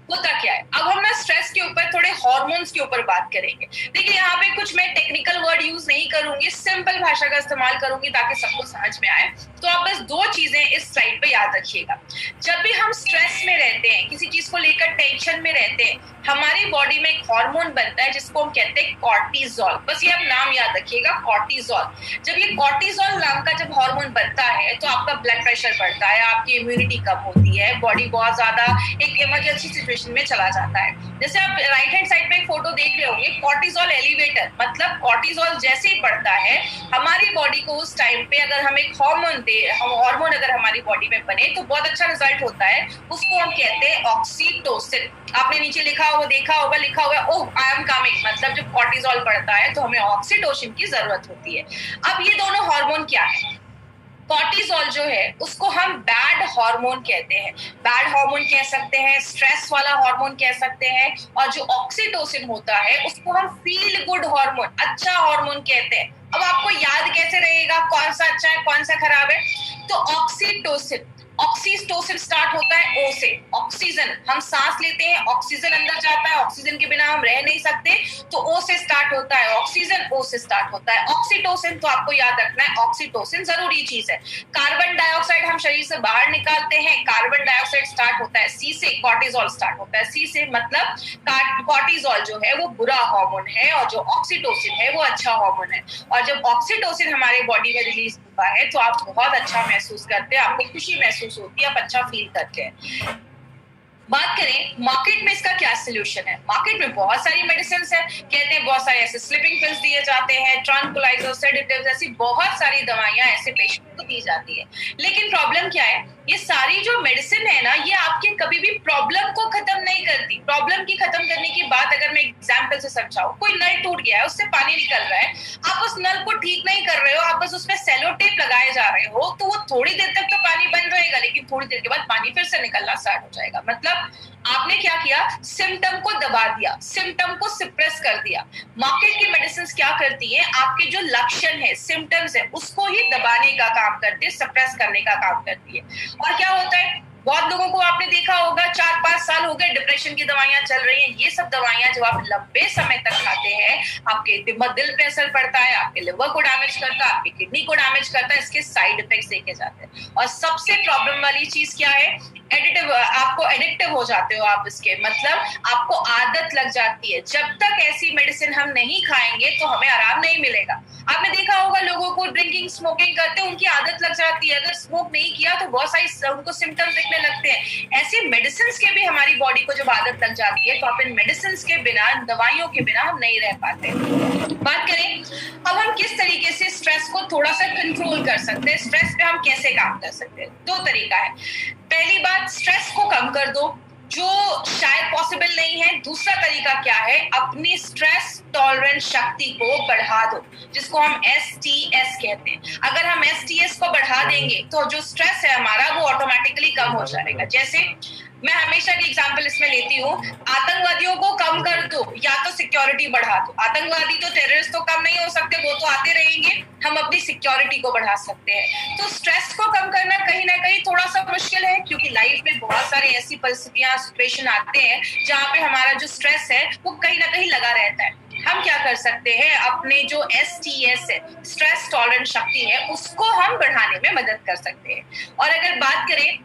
S1: होता क्या है, अब हम ना स्ट्रेस के ऊपर थोड़े हार्मोन्स के ऊपर बात करेंगे। देखिए यहाँ पे कुछ मैं टेक्निकल वर्ड यूज नहीं करूंगी, सिंपल भाषा का इस्तेमाल करूंगी ताकि सबको समझ में आए। तो आप बस दो चीजें इस स्लाइड पे याद रखिएगा। जब भी हम स्ट्रेस में रहते हैं, किसी चीज को लेकर टेंशन में रहते हैं, हमारी बॉडी में एक हार्मोन बनता है जिसको हम कहते हैं कॉर्टिसोल। बस ये आप नाम याद रखिएगा, कॉर्टिसोल। जब ये कॉर्टिसोल नाम का जब हार्मोन बनता है तो आपका ब्लड प्रेशर बढ़ता है, आपकी इम्यूनिटी कम होती है, बॉडी बहुत ज्यादा एक इमरजेंसी सिचुएशन में चला जाता है। जैसे आप राइट हैंड साइड पे एक फोटो देख रहे होंगे, कॉर्टिसोल एलिवेटर, मतलब कॉर्टिसोल जैसे ही बढ़ता है हमारी बॉडी को उस टाइम पे अगर हम एक हार्मोन अगर हमारी बॉडी में बने तो बहुत अच्छा रिजल्ट होता है। उसको हम कहते हैं ऑक्सीटोसिन। आपने नीचे लिखा होगा, देखा होगा, लिखा होगा ओह आई एम कमिंग, मतलब जब कॉर्टिसोल बढ़ता है तो हमें ऑक्सीटोसिन की जरूरत होती है। अब ये दोनों हार्मोन क्या है? कॉर्टिसोल जो है उसको हम बैड हार्मोन कहते हैं, बैड हार्मोन कह सकते हैं, स्ट्रेस वाला हार्मोन कह सकते हैं, और जो ऑक्सीटोसिन होता है उसको हम फील गुड हार्मोन, अच्छा हार्मोन कहते हैं। अब आपको याद कैसे रहेगा कौन सा अच्छा है कौन सा खराब है? तो ऑक्सीटोसिन, ऑक्सीटोसिन स्टार्ट होता है ओ से, ऑक्सीजन, हम सांस लेते हैं, ऑक्सीजन अंदर जाता है, ऑक्सीजन के बिना हम रह नहीं सकते, तो ओ से स्टार्ट होता है ऑक्सीजन, ओ से स्टार्ट होता है ऑक्सीटोसिन। तो आपको याद रखना है ऑक्सीटोसिन जरूरी चीज है। कार्बन डाइऑक्साइड हम शरीर से बाहर निकालते हैं, कार्बन डाइऑक्साइड स्टार्ट होता है सी से, कॉर्टिसोल स्टार्ट होता है सी से, मतलब कॉर्टिसोल जो है वो बुरा हार्मोन है और जो ऑक्सीटोसिन है वो अच्छा हार्मोन है। और जब ऑक्सीटोसिन हमारे बॉडी में रिलीज होता है तो आप बहुत अच्छा महसूस करते हैं, आपको खुशी महसूस होती है, आप अच्छा फील करते हैं। बात करें मार्केट में इसका क्या सोल्यूशन है। मार्केट में बहुत सारी मेडिसिन है, कहते हैं बहुत सारे ऐसे स्लीपिंग पिल्स दिए जाते हैं, ट्रांकुलाइजर, सेडेटिव्स, ऐसी बहुत सारी दवाइयां ऐसे पेशेंट को दी जाती है। लेकिन प्रॉब्लम क्या है, ये सारी जो मेडिसिन है ना, ये आपके कभी भी प्रॉब्लम को खत्म नहीं करती। प्रॉब्लम की खत्म करने की बात अगर मैं एग्जाम्पल से समझाऊं, कोई नल टूट गया है, उससे पानी निकल रहा है, आप उस नल को ठीक नहीं कर रहे हो, आप बस उसमें सेलो टेप लगाए जा रहे हो, तो वो थोड़ी देर तक तो पानी बंद रहेगा, लेकिन थोड़ी देर के बाद पानी फिर से निकलना स्टार्ट हो जाएगा। मतलब आपने क्या किया, सिम्टम को दबा दिया, सिम्टम को सिप्रेस कर दिया। मार्केट की मेडिसिन क्या करती है, आपके जो लक्षण है, सिम्टम्स है, उसको ही दबाने का काम करती है, सप्रेस करने का काम करती है। और क्या होता है, बहुत लोगों को आपने देखा होगा 4-5 साल हो गए डिप्रेशन की दवाइयां चल रही हैं। ये सब दवाइयां जब आप लंबे समय तक खाते हैं, आपके दिल पे असर पड़ता है, आपके लिवर को डैमेज करता है, आपकी किडनी को डैमेज करता है, इसके साइड इफेक्ट्स देखे जाते हैं। और सबसे प्रॉब्लम वाली चीज क्या है, आपको एडिक्टिव हो जाते हो आप इसके, मतलब आपको आदत लग जाती है। जब तक ऐसी मेडिसिन हम नहीं खाएंगे तो हमें आराम नहीं मिलेगा। आपने देखा होगा लोगों को ड्रिंकिंग, स्मोकिंग करते हैं, उनकी आदत लग जाती है, अगर स्मोक नहीं किया तो बहुत सारी उनको सिम्टम्स दिखने लगते हैं। ऐसे मेडिसिन के भी हमारी बॉडी को जब आदत लग जाती है, तो आप इन मेडिसिन के बिना, दवाइयों के बिना हम नहीं रह पाते। बात करें अब हम किस तरीके से स्ट्रेस को थोड़ा सा कंट्रोल कर सकते हैं, स्ट्रेस पे हम कैसे काम कर सकते हैं। दो तरीका है। पहली बात, स्ट्रेस को कम कर दो, जो शायद पॉसिबल नहीं है। दूसरा तरीका क्या है, अपनी स्ट्रेस टॉलरेंस शक्ति को बढ़ा दो, जिसको हम STS कहते हैं। अगर हम STS को बढ़ा देंगे तो जो स्ट्रेस है हमारा, वो ऑटोमेटिकली कम हो जाएगा। जैसे मैं हमेशा की एग्जांपल इसमें लेती हूँ, आतंकवादियों को कम कर दो या तो सिक्योरिटी बढ़ा दो। आतंकवादी तो, टेररिस्ट तो कम नहीं हो सकते, वो तो आते रहेंगे, हम अपनी सिक्योरिटी को बढ़ा सकते हैं। तो स्ट्रेस को कम करना कहीं ना कहीं थोड़ा सा मुश्किल है, क्योंकि लाइफ में बहुत सारी ऐसी परिस्थितियां, सिचुएशन आते हैं जहाँ पे हमारा जो स्ट्रेस है वो कहीं ना कहीं लगा रहता है। हम क्या कर सकते हैं, अपने जो STS है, स्ट्रेस टॉलरेंस शक्ति है, उसको हम बढ़ाने में मदद कर सकते हैं। और अगर बात करें,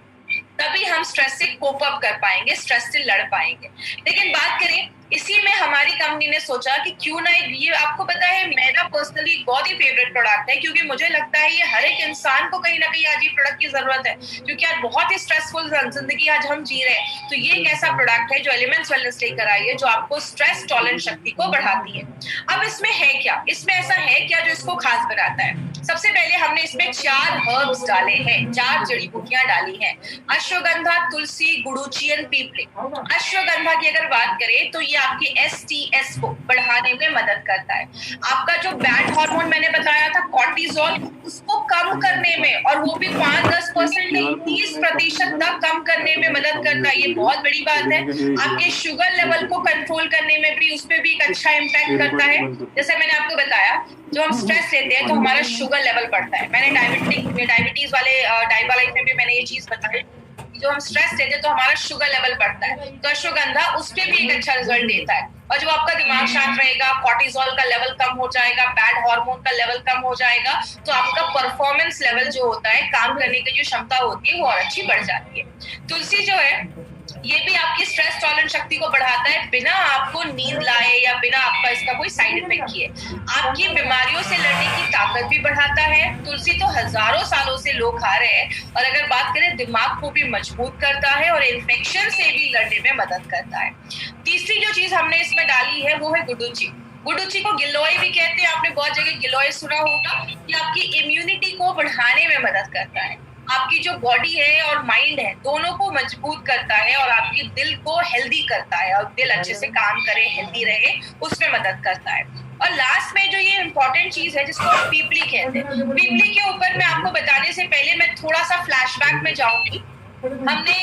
S1: तभी हम स्ट्रेस से कोप अप कर पाएंगे, स्ट्रेस से लड़ पाएंगे। लेकिन बात करें, इसी में हमारी कंपनी ने सोचा कि क्यों ना, ये आपको पता है मेरा पर्सनली बहुत ही फेवरेट प्रोडक्ट है, क्योंकि मुझे लगता है ये हर एक इंसान को कहीं ना कहीं आज ये प्रोडक्ट की जरूरत है, क्योंकि आज बहुत ही स्ट्रेसफुल जिंदगी आज हम जी रहे हैं। तो ये एक ऐसा प्रोडक्ट है जो एलिमेंट्स वेलनेस लेकर आई है, जो आपको स्ट्रेस टॉलरेंस शक्ति को बढ़ाती है। अब इसमें है क्या, इसमें ऐसा है क्या जो इसको खास बनाता है। सबसे पहले हमने इसमें 4 हर्ब्स डाले हैं, 4 जड़ी बूटियां डाली हैं, अश्वगंधा, तुलसी, गुडुचि एंड पीपली। अश्वगंधा की अगर बात करें तो ये आपके STS को बढ़ाने में मदद करता है। आपका जो बैड हार्मोन मैंने बताया था कॉर्टिसोल, उसको कम करने में, और वो भी 5-10% नहीं, 30% तक कम करने में मदद करता है। ये बहुत बड़ी बात है। आपके शुगर लेवल को कंट्रोल करने में भी, उस पर भी एक अच्छा इम्पैक्ट करता है। जैसे मैंने आपको बताया, जो हम स्ट्रेस लेते हैं तो हमारा शुगर लेवल बढ़ता है। मैंने डायबिटीज वाले डायबालाइफ में भी मैंने ये चीज बताई, जो हम स्ट्रेस लेते हैं तो हमारा शुगर लेवल बढ़ता है। तो अश्वगंधा उस पर भी एक अच्छा रिजल्ट देता है। और जो आपका दिमाग शांत रहेगा, कॉर्टिसोल का लेवल कम हो जाएगा, बैड हार्मोन का लेवल कम हो जाएगा, तो आपका परफॉर्मेंस लेवल जो होता है, काम करने की जो क्षमता होती है, वो और अच्छी बढ़ जाती है। तुलसी जो है, ये भी आपकी स्ट्रेस टॉलरेंस शक्ति को बढ़ाता है, बिना आपको नींद लाए या बिना आपका इसका कोई साइड इफेक्ट किए। आपकी बीमारियों से लड़ने की ताकत भी बढ़ाता है। तुलसी तो हजारों सालों से लोग खा रहे हैं। और अगर बात करें, दिमाग को भी मजबूत करता है और इन्फेक्शन से भी लड़ने में मदद करता है। तीसरी जो चीज हमने इसमें डाली है वो है गुडुचि। गुडुचि को गिलोय भी कहते हैं, आपने बहुत जगह गिलोय सुना होगा, कि आपकी इम्यूनिटी को बढ़ाने में मदद करता है। आपकी जो बॉडी है और माइंड है, दोनों को मजबूत करता है, और आपके दिल को हेल्दी करता है, और दिल अच्छे से काम करे, हेल्दी रहे, उसमें मदद करता है। और लास्ट में जो ये इंपॉर्टेंट चीज है, जिसको हम पीपली कहते हैं, पीपली के ऊपर मैं आपको बताने से पहले मैं थोड़ा सा फ्लैशबैक में जाऊंगी। हमने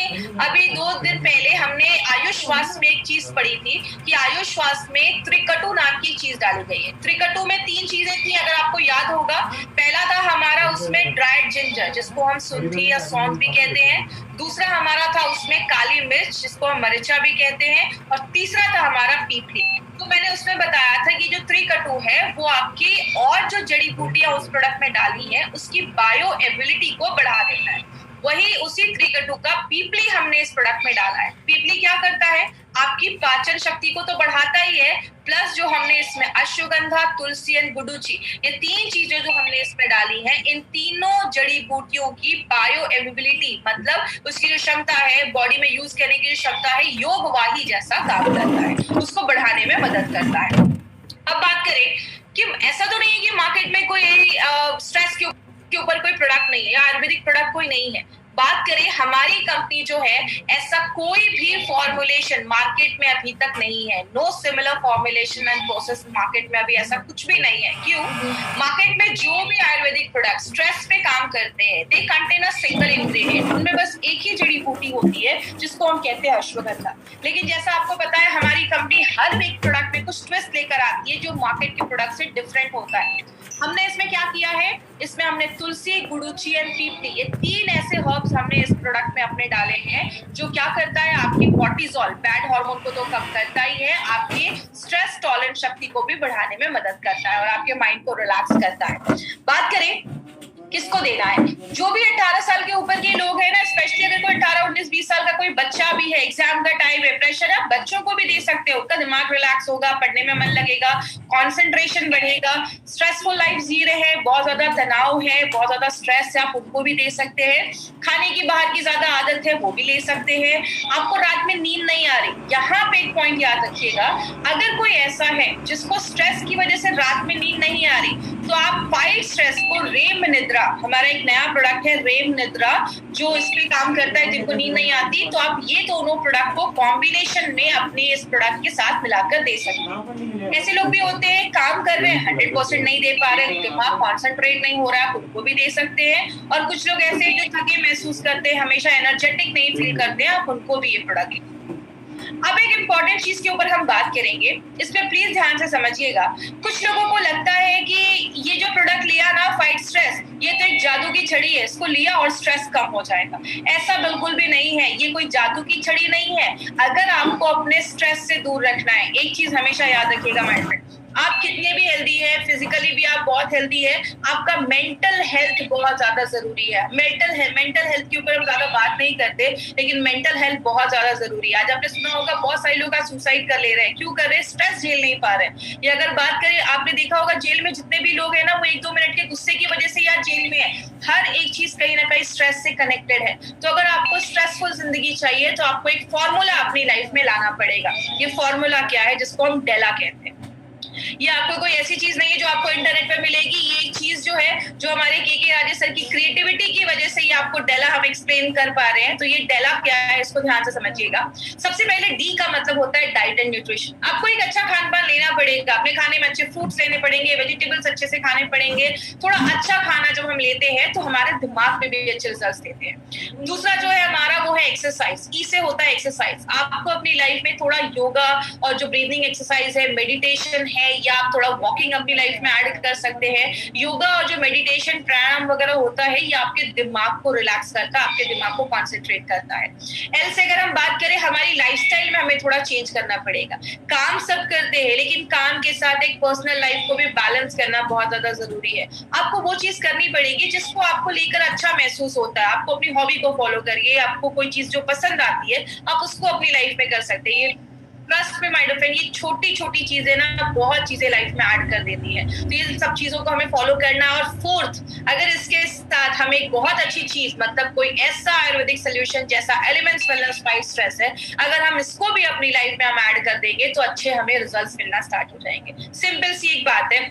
S1: अभी 2 दिन पहले हमने आयुष श्वास में एक चीज पढ़ी थी, कि आयुष श्वास में त्रिकटु नाम की चीज डाली गई है। त्रिकटु में 3 चीजें थी, अगर आपको याद होगा। पहला था हमारा उसमें ड्राइड जिंजर, जिसको हम सुंठी या सौंठ भी कहते हैं। दूसरा हमारा था उसमें काली मिर्च, जिसको हम मरिचा भी कहते हैं। और तीसरा था हमारा पीपली। तो मैंने उसमें बताया था कि जो त्रिकटु है, वो आपकी और जो जड़ी बूटियां उस प्रोडक्ट में डाली है, उसकी बायो एबिलिटी को बढ़ा देता है। वही उसी त्रिकटु का पीपली हमने इस प्रोडक्ट में डाला है। पीपली क्या करता है, आपकी पाचन शक्ति को तो बढ़ाता ही है, प्लस जो हमने इसमें अश्वगंधा, तुलसी एंड गुडुचि, ये 3 चीजें जो हमने इसमें डाली हैं, इन तीनों जड़ी बूटियों की बायो अवेलेबिलिटी, मतलब उसकी जो क्षमता है बॉडी में यूज करने की जो क्षमता है, योगवाही जैसा काम करता है, उसको बढ़ाने में मदद करता है। अब बात करें कि ऐसा तो नहीं है कि मार्केट में कोई स्ट्रेस के ऊपर कोई प्रोडक्ट नहीं है या आयुर्वेदिक प्रोडक्ट कोई नहीं है। बात करें हमारी कंपनी जो है, ऐसा कोई भी फॉर्मुलेशन मार्केट में अभी तक नहीं है। No similar formulation and process market में अभी ऐसा कुछ भी नहीं है। क्यों? मार्केट में जो भी आयुर्वेदिक प्रोडक्ट स्ट्रेस पे काम करते हैं, they contain a single ingredient, उनमें बस एक ही जड़ी बूटी होती है जिसको हम कहते हैं अश्वगंधा। लेकिन जैसा आपको पता है, हमारी कंपनी हर एक प्रोडक्ट में कुछ ट्विस्ट लेकर आती है जो मार्केट के प्रोडक्ट से डिफरेंट होता है। हमने इसमें क्या किया है, इसमें हमने तुलसी, गुडुचि एंड पीपली, ये 3 ऐसे हर्ब्स हमने इस प्रोडक्ट में अपने डाले हैं जो क्या करता है, आपकी कॉर्टिसोल, बैड हार्मोन को तो कम करता ही है, आपकी स्ट्रेस टॉलरेंस शक्ति को भी बढ़ाने में मदद करता है और आपके माइंड को रिलैक्स करता है। बात करें किसको देना है, जो भी 18 साल के ऊपर के लोग हैं ना, स्पेशली अगर कोई 18, 19, 20 साल का कोई बच्चा भी है, एग्जाम का टाइम है, प्रेशर है, बच्चों को भी दे सकते हो। उनका दिमाग रिलैक्स होगा, पढ़ने में मन लगेगा, कंसंट्रेशन बढ़ेगा। स्ट्रेसफुल लाइफ जी रहे हैं, बहुत ज्यादा तनाव है, बहुत ज्यादा स्ट्रेस है, आप उनको भी दे सकते हैं। खाने की बाहर की ज्यादा आदत है, वो भी ले सकते हैं। आपको रात में नींद नहीं आ रही, यहाँ पे एक पॉइंट याद रखिएगा, अगर कोई ऐसा है जिसको स्ट्रेस की वजह से रात में नींद नहीं आ रही, तो आप फाइट स्ट्रेस को रेम निद्रा, हमारा एक नया प्रोडक्ट है रेम निद्रा, जो इस पे काम करता है जिनको नींद नहीं आती, तो आप ये दोनों प्रोडक्ट को कॉम्बिनेशन में अपने इस प्रोडक्ट के साथ मिलाकर दे सकते हैं। ऐसे लोग भी होते हैं काम कर रहे हैं, 100% नहीं दे पा रहे, दिमाग कॉन्सेंट्रेट नहीं हो रहा है, उनको भी दे सकते हैं। और कुछ लोग ऐसे हैं जो थके महसूस करते हैं, हमेशा एनर्जेटिक नहीं फील करते हैं, आप उनको भी ये प्रोडक्ट। अब एक इम्पॉर्टेंट चीज के ऊपर हम बात करेंगे, इसमें प्लीज ध्यान से समझिएगा। कुछ लोगों को लगता है कि ये जो प्रोडक्ट लिया ना, फाइट स्ट्रेस, ये तो एक जादू की छड़ी है, इसको लिया और स्ट्रेस कम हो जाएगा। ऐसा बिल्कुल भी नहीं है, ये कोई जादू की छड़ी नहीं है। अगर आपको अपने स्ट्रेस से दूर रखना है, एक चीज हमेशा याद रखिएगा माइंड में, आप कितने भी हेल्दी है, फिजिकली भी आप बहुत हेल्दी है, आपका मेंटल हेल्थ बहुत ज्यादा जरूरी है। मेंटल हेल्थ के ऊपर हम ज्यादा बात नहीं करते, लेकिन मेंटल हेल्थ बहुत ज्यादा जरूरी है। आज आपने सुना होगा बहुत सारे लोग आज सुसाइड कर ले रहे हैं, क्यों कर रहे हैं? स्ट्रेस झेल नहीं पा रहे हैं। या अगर बात करें, आपने देखा होगा जेल में जितने भी लोग हैं ना, वो 1-2 मिनट के गुस्से की वजह से या जेल में है। हर एक चीज कहीं ना कहीं स्ट्रेस से कनेक्टेड है। तो अगर आपको स्ट्रेसफुल जिंदगी चाहिए, तो आपको एक फॉर्मूला अपनी लाइफ में लाना पड़ेगा। ये फॉर्मूला क्या है? जिसको हम डेला कहते हैं। ये आपको कोई ऐसी चीज नहीं है जो आपको इंटरनेट पे मिलेगी। ये एक चीज जो है, जो हमारे के राजेश सर की क्रिएटिविटी की वजह से ये आपको डेला हम एक्सप्लेन कर पा रहे हैं। तो ये डेला क्या है, इसको ध्यान से समझिएगा। सबसे पहले डी का मतलब होता है डाइट एंड न्यूट्रिशन। आपको एक अच्छा खान पान लेना पड़ेगा, अपने खाने में अच्छे फ्रूट्स लेने पड़ेंगे, वेजिटेबल्स अच्छे से खाने पड़ेंगे। थोड़ा अच्छा खाना जब हम लेते हैं तो हमारे दिमाग पे भी अच्छे रिजल्ट देते हैं। दूसरा जो है हमारा, वो है एक्सरसाइज। ई से होता है एक्सरसाइज। आपको अपनी लाइफ में थोड़ा योगा और जो ब्रीदिंग एक्सरसाइज है, मेडिटेशन है, या आप थोड़ा वॉकिंग अपनी लाइफ में ऐड कर सकते हैं। योगा और जो मेडिटेशन, प्राणायाम वगैरह होता है, ये आपके दिमाग को रिलैक्स करता है, आपके दिमाग को कॉन्सेंट्रेट करता है। एल से अगर हम बात करें, हमारी लाइफस्टाइल में हमें थोड़ा चेंज करना पड़ेगा। काम सब करते हैं, लेकिन काम के साथ एक पर्सनल लाइफ को भी बैलेंस करना बहुत ज्यादा जरूरी है। आपको वो चीज करनी पड़ेगी जिसको आपको लेकर अच्छा महसूस होता है। आपको अपनी हॉबी को फॉलो करिए, आपको कोई चीज जो पसंद आती है, आप उसको अपनी लाइफ में कर सकते हैं। ट्रस्ट में माय डियर फ्रेंड, ये छोटी छोटी चीजें ना बहुत चीजें लाइफ में ऐड कर देती है। तो ये सब चीजों को हमें फॉलो करना है। और फोर्थ, अगर इसके साथ हमें एक बहुत अच्छी चीज, मतलब कोई ऐसा आयुर्वेदिक सोल्यूशन जैसा एलिमेंट्स वेलनेस फाइट स्ट्रेस है, अगर हम इसको भी अपनी लाइफ में हम ऐड कर देंगे तो अच्छे हमें रिजल्ट्स मिलना स्टार्ट हो जाएंगे। सिंपल सी एक बात है,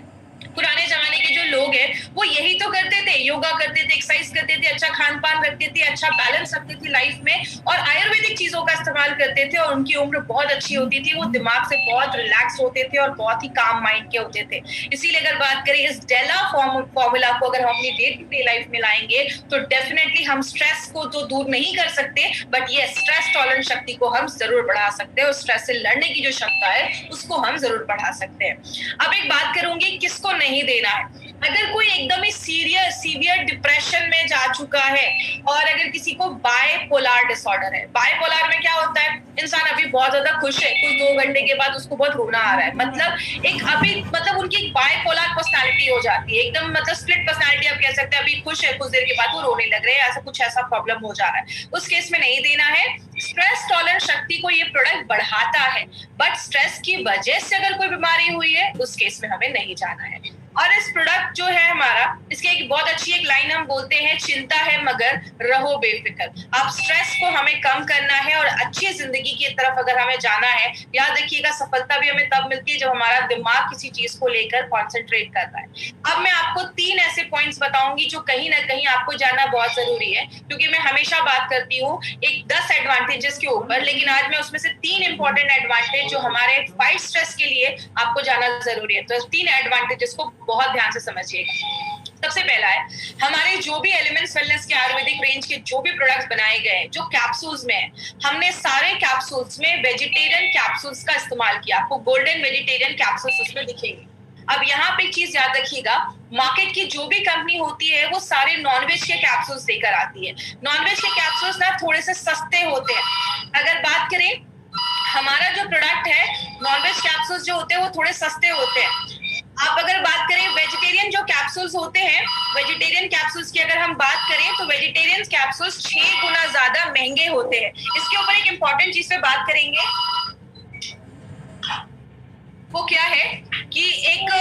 S1: पुराने जमाने के जो लोग हैं वो यही तो करते थे, योगा करते थे, एक्सरसाइज करते थे, अच्छा खान पान रखते थे, अच्छा बैलेंस रखते थे लाइफ में, और आयुर्वेदिक चीजों का इस्तेमाल करते थे, और उनकी उम्र बहुत अच्छी होती थी। वो दिमाग से बहुत रिलैक्स होते थे और बहुत ही काम माइंड के होते थे। इसीलिए अगर बात करें इस डेला फॉर्मूला को अगर हम अपनी डे टू डे लाइफ में लाएंगे तो डेफिनेटली हम स्ट्रेस को तो दूर नहीं कर सकते, बट ये स्ट्रेस टॉलरेंस शक्ति को हम जरूर बढ़ा सकते हैं, और स्ट्रेस से लड़ने की जो क्षमता है उसको हम जरूर बढ़ा सकते हैं। अब एक बात करूंगी किसको नहीं देना है। अगर कोई एकदम ही सीवियर डिप्रेशन में जा चुका है और अगर किसी को बायपोलर डिसऑर्डर है, बायपोलर में क्या होता है, इंसान अभी बहुत ज्यादा खुश है, कुछ 2 घंटे के बाद उसको बहुत रोना आ रहा है, मतलब उनकी बायपोलर पर्सनालिटी हो जाती है, एकदम मतलब स्प्लिट पर्सनालिटी आप कह सकते हैं, अभी खुश है, कुछ देर के बाद वो रोने लग रहे हैं, ऐसा प्रॉब्लम हो जा रहा है, उस केस में नहीं देना है। स्ट्रेस टॉलरेंस शक्ति को ये प्रोडक्ट बढ़ाता है, बट स्ट्रेस की वजह से अगर कोई बीमारी हुई है उस केस में हमें नहीं जाना है। और इस प्रोडक्ट जो है हमारा, इसकी एक बहुत अच्छी एक लाइन हम बोलते हैं, चिंता है मगर रहो बेफिक्र। आप स्ट्रेस को हमें कम करना है और अच्छी जिंदगी की तरफ अगर हमें जाना है, याद रखिएगा सफलता भी हमें तब मिलती है जब हमारा दिमाग किसी चीज को लेकर कॉन्सेंट्रेट कर रहा है। अब मैं आपको 3 ऐसे पॉइंट्स बताऊंगी जो कहीं ना कहीं आपको जानना बहुत जरूरी है, क्योंकि मैं हमेशा बात करती हूँ एक 10 एडवांटेजेस के ऊपर, लेकिन आज मैं उसमें से 3 इंपॉर्टेंट एडवांटेज जो हमारे फाइट स्ट्रेस के लिए आपको जानना जरूरी है। तो 3 एडवांटेजेस को बहुत ध्यान से समझिएगा। सबसे पहला है, हमारे जो भी एलिमेंट्स वेलनेस के आयुर्वेदिक रेंज के जो भी प्रोडक्ट्स बनाए गए जो कैप्सूल्स में है, हमने सारे कैप्सूल्स में वेजिटेरियन कैप्सूल्स का इस्तेमाल किया। आपको गोल्डन वेजिटेरियन कैप्सूल्स उसमें दिखेंगे। अब यहाँ पे एक चीज याद रखिएगा, मार्केट की जो भी कंपनी होती है वो सारे नॉनवेज के कैप्सूल्स देकर आती है। नॉनवेज के कैप्सूल्स ना थोड़े से सस्ते होते हैं। अगर बात करें हमारा जो प्रोडक्ट है, नॉनवेज कैप्सूल्स जो होते हैं वो थोड़े सस्ते होते हैं। आप अगर बात करें वेजिटेरियन जो कैप्सूल्स होते हैं, वेजिटेरियन कैप्सूल्स की अगर हम बात करें तो वेजिटेरियन कैप्सूल्स 6 गुना ज्यादा महंगे होते हैं। इसके ऊपर एक इंपॉर्टेंट चीज पे बात करेंगे, वो क्या है कि एक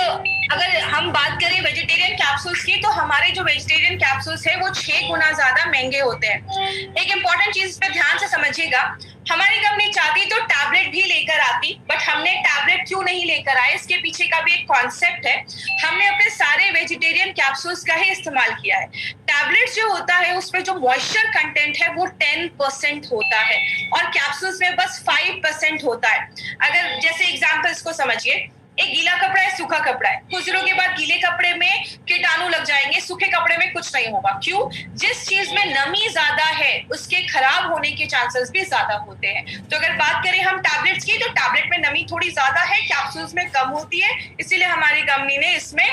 S1: अगर हम बात करें वेजिटेरियन कैप्सूल्स की, तो हमारे जो वेजिटेरियन कैप्सूल्स है वो 6 गुना ज्यादा महंगे होते हैं। एक इंपॉर्टेंट चीज पे ध्यान से समझिएगा, हमारी कंपनी चाहती तो टैबलेट भी लेकर आती, बट हमने टैबलेट क्यों नहीं लेकर आए, इसके पीछे का भी एक कॉन्सेप्ट है। हमने अपने सारे वेजिटेरियन कैप्सूल्स का ही इस्तेमाल किया है। टैबलेट जो होता है उसमें जो मॉइस्चर कंटेंट है वो 10% होता है और कैप्सूल्स में बस 5% होता है। अगर जैसे एग्जाम्पल इसको समझिए, एक गीला कपड़ा है, सूखा कपड़ा है, कुछ दिनों के बाद गीले कपड़े में कीटाणु लग जाएंगे, सूखे कपड़े में कुछ नहीं होगा। क्यों? जिस चीज में नमी ज्यादा है उसके खराब होने के चांसेस भी ज्यादा होते हैं। तो अगर बात करें हम टैबलेट्स की, तो टैबलेट में नमी थोड़ी ज्यादा है, कैप्सूल्स में कम होती है, इसीलिए हमारी कंपनी ने इसमें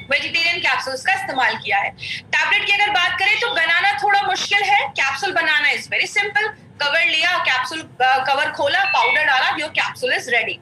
S1: वेजिटेरियन कैप्सूल्स का इस्तेमाल किया है। टैबलेट की अगर बात करें तो बनाना थोड़ा मुश्किल है, capsule banana is very simple. Cover लिया, कैप्सूल कवर खोला, पाउडर डाला, your capsule is ready.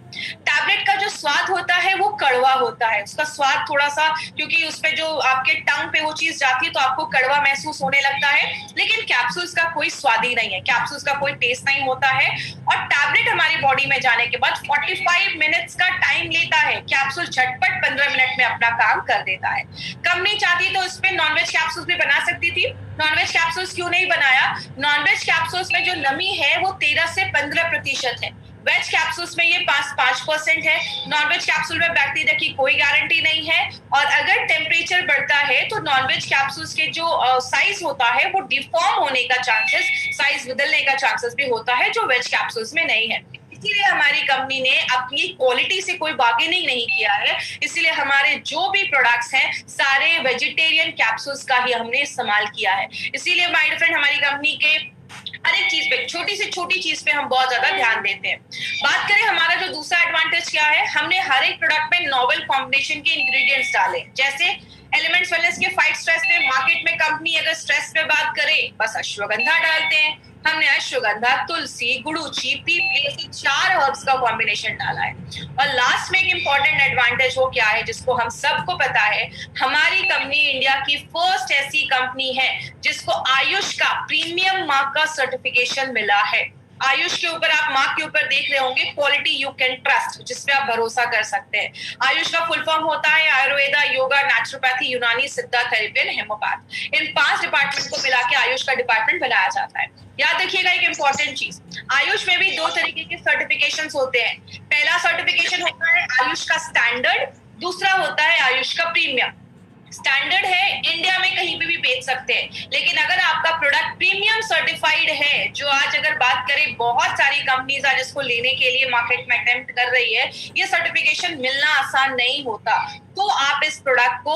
S1: Tablet का जो स्वाद होता है वो कड़वा होता है, उसका स्वाद थोड़ा सा, क्योंकि उस पे जो आपके टंग पे वो चीज जाती है तो आपको कड़वा महसूस होने लगता है, लेकिन कैप्सूल्स का कोई स्वाद ही नहीं है, कैप्सूल्स का कोई टेस्ट नहीं होता है। और टैबलेट हमारी बॉडी में जाने के बाद 45 मिनट्स का टाइम लेता है, कैप्सूल झटपट 15 मिनट में अपना काम कर देता है। कंपनी चाहती तो उस पर नॉनवेज कैप्सूल्स भी बना सकती थी, नॉनवेज कैप्सूल्स क्यों नहीं बनाया? नॉनवेज कैप्सूल्स में जो नमी है वो 13 से 15% है, वेज कैप्सूल्स में ये 5% है। नॉनवेज कैप्सूल में बैक्टीरिया की कोई गारंटी नहीं है, और अगर टेम्परेचर बढ़ता है तो नॉनवेज कैप्सूल्स के जो साइज होता है वो डिफॉर्म होने का चांसेस, साइज बदलने का चांसेस भी होता है, जो वेज कैप्सूल्स में नहीं है। इसीलिए हमारी कंपनी ने अपनी क्वालिटी से कोई बार्गेनिंग नहीं किया है, इसीलिए हमारे जो भी प्रोडक्ट्स हैं सारे वेजिटेरियन कैप्सूल्स का ही हमने इस्तेमाल किया है। इसीलिए माय डियर फ्रेंड, हमारी कंपनी के हर एक चीज पे, छोटी से छोटी चीज पे हम बहुत ज्यादा ध्यान देते हैं। बात करें हमारा जो दूसरा एडवांटेज क्या है, हमने हर एक प्रोडक्ट में नोवेल कॉम्बिनेशन के इंग्रेडिएंट्स डाले, जैसे एलिमेंट्स वेलनेस के फाइट स्ट्रेस पे मार्केट में कंपनी अगर स्ट्रेस पे बात करे बस अश्वगंधा डालते हैं, हमने अश्वगंधा, तुलसी, गुड़ूची, पीपली, ऐसे 4 हर्ब्स का कॉम्बिनेशन डाला है। और लास्ट में एक इंपॉर्टेंट एडवांटेज वो क्या है जिसको हम सबको पता है, हमारी कंपनी इंडिया की फर्स्ट ऐसी कंपनी है जिसको आयुष का प्रीमियम मार्क का सर्टिफिकेशन मिला है। आयुष के ऊपर आप मार्क के ऊपर देख रहे होंगे, क्वालिटी यू कैन ट्रस्ट, जिसपे आप भरोसा कर सकते हैं। आयुष का फुल फॉर्म होता है आयुर्वेदा, योगा, नेचुरोपैथी, यूनानी, सिद्धा, थेरेपी एंड हेमोपैथ। इन 5 डिपार्टमेंट को मिला के आयुष का डिपार्टमेंट बनाया जाता है। याद रखिएगा एक इंपॉर्टेंट चीज, आयुष में भी 2 तरीके के सर्टिफिकेशंस होते हैं। पहला सर्टिफिकेशन होता है आयुष का स्टैंडर्ड, दूसरा होता है आयुष का प्रीमियम। स्टैंडर्ड है, इंडिया में कहीं पे भी बेच सकते हैं, लेकिन अगर आपका प्रोडक्ट प्रीमियम सर्टिफाइड है, जो आज अगर बात करें बहुत सारी कंपनीज आज इसको लेने के लिए मार्केट में अटेम्प्ट कर रही है, ये सर्टिफिकेशन मिलना आसान नहीं होता। तो आप इस प्रोडक्ट को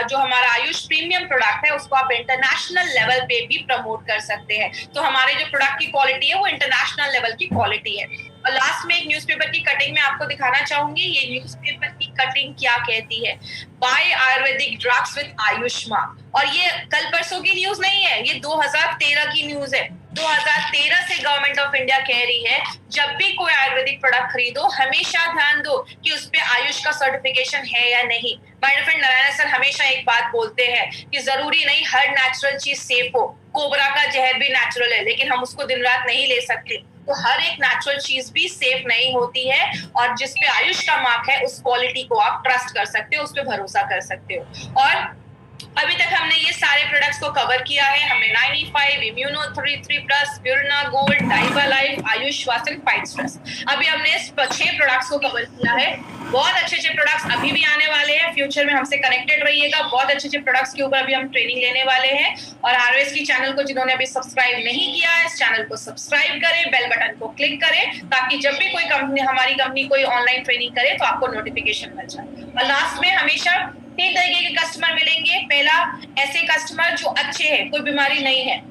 S1: जो हमारा आयुष प्रीमियम प्रोडक्ट है उसको आप इंटरनेशनल लेवल पे भी प्रमोट कर सकते हैं। तो हमारे जो प्रोडक्ट की क्वालिटी है वो इंटरनेशनल लेवल की क्वालिटी है। और लास्ट में एक न्यूज़पेपर की कटिंग में आपको दिखाना चाहूंगी, ये न्यूज़पेपर की
S2: कटिंग क्या कहती है, by Ayurvedic drugs with Ayushman. और ये कल परसों की न्यूज नहीं है, ये 2013 की न्यूज है। 2013 से गवर्नमेंट ऑफ इंडिया कह रही है जब भी कोई आयुर्वेदिक प्रोडक्ट खरीदो हमेशा ध्यान दो कि उस पे आयुष का सर्टिफिकेशन है या नहीं। My dear friend Narayan sir हमेशा एक बात बोलते हैं कि जरूरी नहीं हर नेचुरल चीज सेफ हो। कोबरा का जहर भी नेचुरल है, लेकिन हम उसको दिन रात नहीं ले सकते। तो हर एक नेचुरल चीज भी सेफ नहीं होती है, और जिस पे आयुष का मार्क है उस क्वालिटी को आप ट्रस्ट कर सकते हो, उस पे भरोसा कर सकते हो। और अभी तक हमने ये सारे प्रोडक्ट्स को कवर किया है। हमने 9E5, इम्यूनो 3+, प्यूरना गोल्ड, डाइवा लाइफ, आयुष वासन, फाइट स्ट्रेस, अभी हमने 6 प्रोडक्ट्स को कवर किया है। बहुत अच्छे प्रोडक्ट्स अभी भी आने वाले हैं, फ्यूचर में हमसे कनेक्टेड रहिएगा। बहुत अच्छे प्रोडक्ट्स के ऊपर अभी हम ट्रेनिंग लेने वाले हैं। और आरएस की चैनल को जिन्होंने अभी सब्सक्राइब नहीं किया है, इस चैनल को सब्सक्राइब करें, बेल बटन को क्लिक करें, ताकि जब भी कोई कंपनी हमारी कंपनी कोई ऑनलाइन ट्रेनिंग करे तो आपको नोटिफिकेशन मिल जाए। और लास्ट में हमेशा 3 तरीके के कस्टमर मिलेंगे। पहला, ऐसे कस्टमर जो अच्छे हैं, कोई बीमारी नहीं है।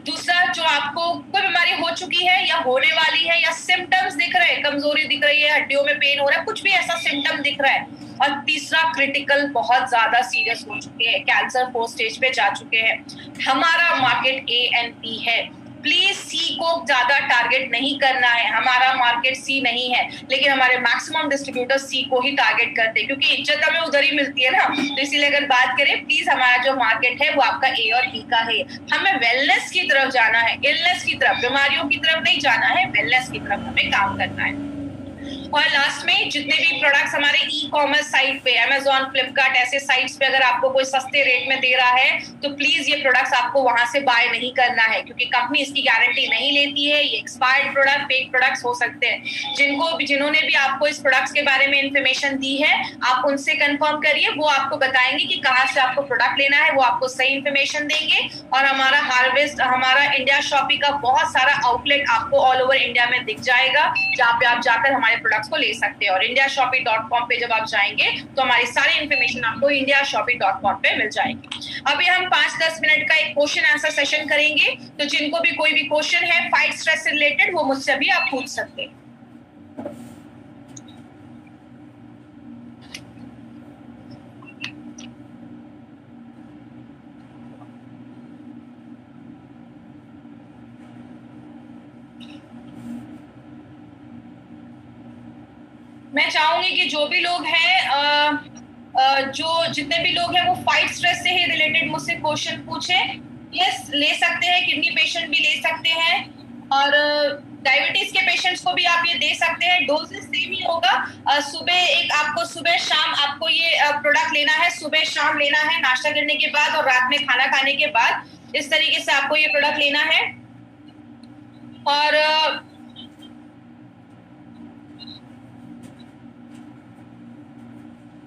S2: दूसरा, जो आपको कोई बीमारी हो चुकी है या होने वाली है, या सिम्टम्स दिख रहे हैं, कमजोरी दिख रही है, हड्डियों में पेन हो रहा है, कुछ भी ऐसा सिम्टम दिख रहा है। और तीसरा, क्रिटिकल, बहुत ज्यादा सीरियस हो चुके हैं, कैंसर 4 स्टेज पे जा चुके हैं। हमारा मार्केट ए एंड पी है। प्लीज सी को ज्यादा टारगेट नहीं करना है। हमारा मार्केट सी नहीं है, लेकिन हमारे मैक्सिमम डिस्ट्रीब्यूटर सी को ही टारगेट करते हैं, क्योंकि इज्जत हमें उधर ही मिलती है ना। तो इसीलिए अगर बात करें, प्लीज हमारा जो मार्केट है वो आपका ए और बी का है। हमें वेलनेस की तरफ जाना है, इलनेस की तरफ, बीमारियों की तरफ नहीं जाना है, वेलनेस की तरफ हमें काम करना है। और लास्ट में, जितने भी प्रोडक्ट्स हमारे ई कॉमर्स साइट पे, अमेजॉन, फ्लिपकार्ट, ऐसे साइट्स पे अगर आपको कोई सस्ते रेट में दे रहा है, तो प्लीज ये प्रोडक्ट्स आपको वहां से बाय नहीं करना है, क्योंकि कंपनी इसकी गारंटी नहीं लेती है। ये एक्सपायर्ड प्रोडक्ट, फेक प्रोडक्ट्स हो सकते हैं। जिन्होंने भी आपको इस प्रोडक्ट्स के बारे में इंफॉर्मेशन दी है, आप उनसे कंफर्म करिए, वो आपको बताएंगे कि कहाँ से आपको प्रोडक्ट लेना है, वो आपको सही इंफॉर्मेशन देंगे। और हमारा हार्वेस्ट, हमारा इंडिया शॉपी का बहुत सारा आउटलेट आपको ऑल ओवर इंडिया में दिख जाएगा, जहाँ पे आप जाकर हमारे प्रोडक्ट्स को ले सकते हैं। और indiashopee.com पे जब आप जाएंगे तो हमारी सारी इंफॉर्मेशन आपको indiashopee.com पे मिल जाएगी। अभी हम 5-10 मिनट का एक क्वेश्चन आंसर सेशन करेंगे, तो जिनको भी कोई भी क्वेश्चन है फाइट स्ट्रेस से रिलेटेड, वो मुझसे भी आप पूछ सकते हैं। मैं चाहूंगी कि जो भी लोग हैं, जो जितने भी लोग हैं वो फाइट स्ट्रेस से ही रिलेटेड मुझसे क्वेश्चन पूछें। यस, ले सकते हैं, किडनी पेशेंट भी ले सकते हैं, और डायबिटीज के पेशेंट्स को भी आप ये दे सकते हैं। डोजेस सेम ही होगा। सुबह एक आपको, सुबह शाम आपको ये प्रोडक्ट लेना है, सुबह शाम लेना है, नाश्ता करने के बाद और रात में खाना खाने के बाद। इस तरीके से आपको ये प्रोडक्ट लेना है। और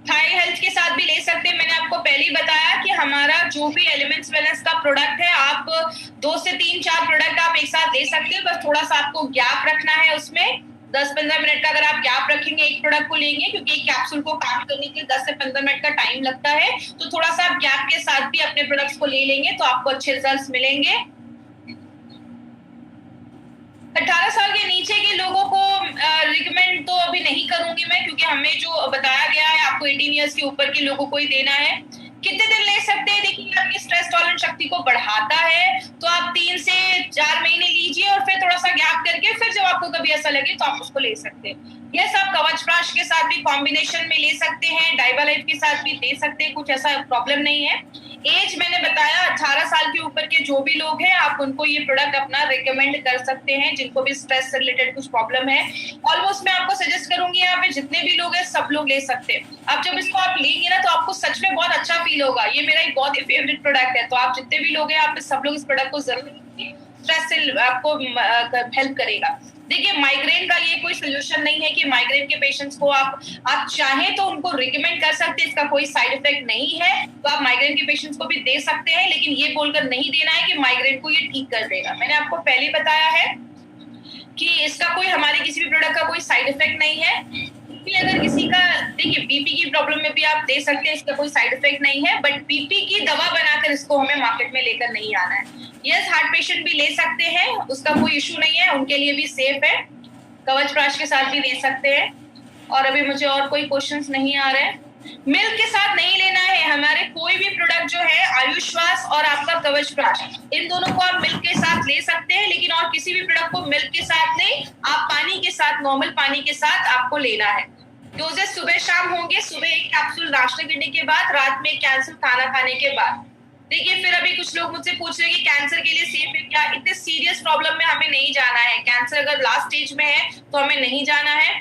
S2: थाई हेल्थ के साथ भी ले सकते हैं। मैंने आपको पहले ही बताया कि हमारा जो भी एलिमेंट्स वेलनेस का प्रोडक्ट है, आप 2 से 3-4 प्रोडक्ट आप एक साथ ले सकते हैं। बस थोड़ा सा आपको गैप रखना है उसमें। 10-15 मिनट का अगर आप गैप रखेंगे एक प्रोडक्ट को लेंगे, क्योंकि एक कैप्सूल को काम करने के लिए 10 से 15 मिनट का टाइम लगता है, तो थोड़ा सा आप गैप के साथ भी अपने प्रोडक्ट्स को ले लेंगे तो आपको अच्छे रिजल्ट्स मिलेंगे। 18 साल के नीचे के लोगों को रिकमेंड तो अभी नहीं करूंगी मैं, क्योंकि हमें जो बताया गया है आपको 18 इयर्स के ऊपर के लोगों को ही देना है। कितने दिन ले सकते हैं? देखिए, आपकी स्ट्रेस टॉलरेंस शक्ति को बढ़ाता है, तो आप 3 से 4 महीने लीजिए और फिर थोड़ा सा गैप करके फिर जब आपको कभी ऐसा लगे तो आप उसको ले सकते हैं। यस, आप कवच प्राश के साथ भी कॉम्बिनेशन में ले सकते हैं, डाइवा लाइफ के साथ भी ले सकते हैं, कुछ ऐसा प्रॉब्लम नहीं है। एज मैंने बताया 18 साल के ऊपर के जो भी लोग हैं, आप उनको ये प्रोडक्ट अपना रिकमेंड कर सकते हैं, जिनको भी स्ट्रेस से रिलेटेड कुछ प्रॉब्लम है। ऑलमोस्ट मैं आपको सजेस्ट करूंगी, यहाँ पे जितने भी लोग हैं सब लोग ले सकते हैं। अब जब इसको आप लेंगे ना, तो आपको सच में बहुत अच्छा फील होगा। ये मेरा एक बहुत ही फेवरेट प्रोडक्ट है, तो आप जितने भी लोग हैं, आप सब लोग इस प्रोडक्ट को जरूर, स्ट्रेस से आपको हेल्प करेगा। देखिए, माइग्रेन का ये कोई सोल्यूशन नहीं है कि माइग्रेन के पेशेंट्स को आप चाहें तो उनको रिकमेंड कर सकते हैं, इसका कोई साइड इफेक्ट नहीं है, तो आप माइग्रेन के पेशेंट्स को भी दे सकते हैं, लेकिन ये बोलकर नहीं देना है कि माइग्रेन को ये ठीक कर देगा। मैंने आपको पहले बताया है कि इसका कोई, हमारे किसी भी प्रोडक्ट का कोई साइड इफेक्ट नहीं है। अगर किसी का, देखिए, बीपी की प्रॉब्लम में भी आप दे सकते हैं, इसका कोई साइड इफेक्ट नहीं है, बट बीपी की दवा बनाकर इसको हमें मार्केट में लेकर नहीं आना है। यस, हार्ट पेशेंट भी ले सकते हैं, उसका कोई इशू नहीं है, उनके लिए भी सेफ है, कवच प्राश के साथ भी ले सकते हैं। और अभी मुझे और कोई क्वेश्चंस नहीं आ रहे। मिल्क के साथ नहीं लेना है हमारे कोई भी प्रोडक्ट जो है, आयुष्वास और आपका कवच प्राश, इन दोनों को आप मिल्क के साथ ले सकते हैं, लेकिन और किसी भी प्रोडक्ट को मिल्क के साथ नहीं, आप पानी के साथ, नॉर्मल पानी के साथ आपको लेना है। डोजेस सुबह शाम होंगे, सुबह एक कैप्सूल नाश्ता करने के बाद, रात में एक कैप्सूल खाना खाने के बाद। देखिए फिर अभी कुछ लोग मुझसे पूछ रहे हैं कि कैंसर के लिए सेफ है क्या? इतने सीरियस प्रॉब्लम में हमें नहीं जाना है। कैंसर अगर लास्ट स्टेज में है तो हमें नहीं जाना है।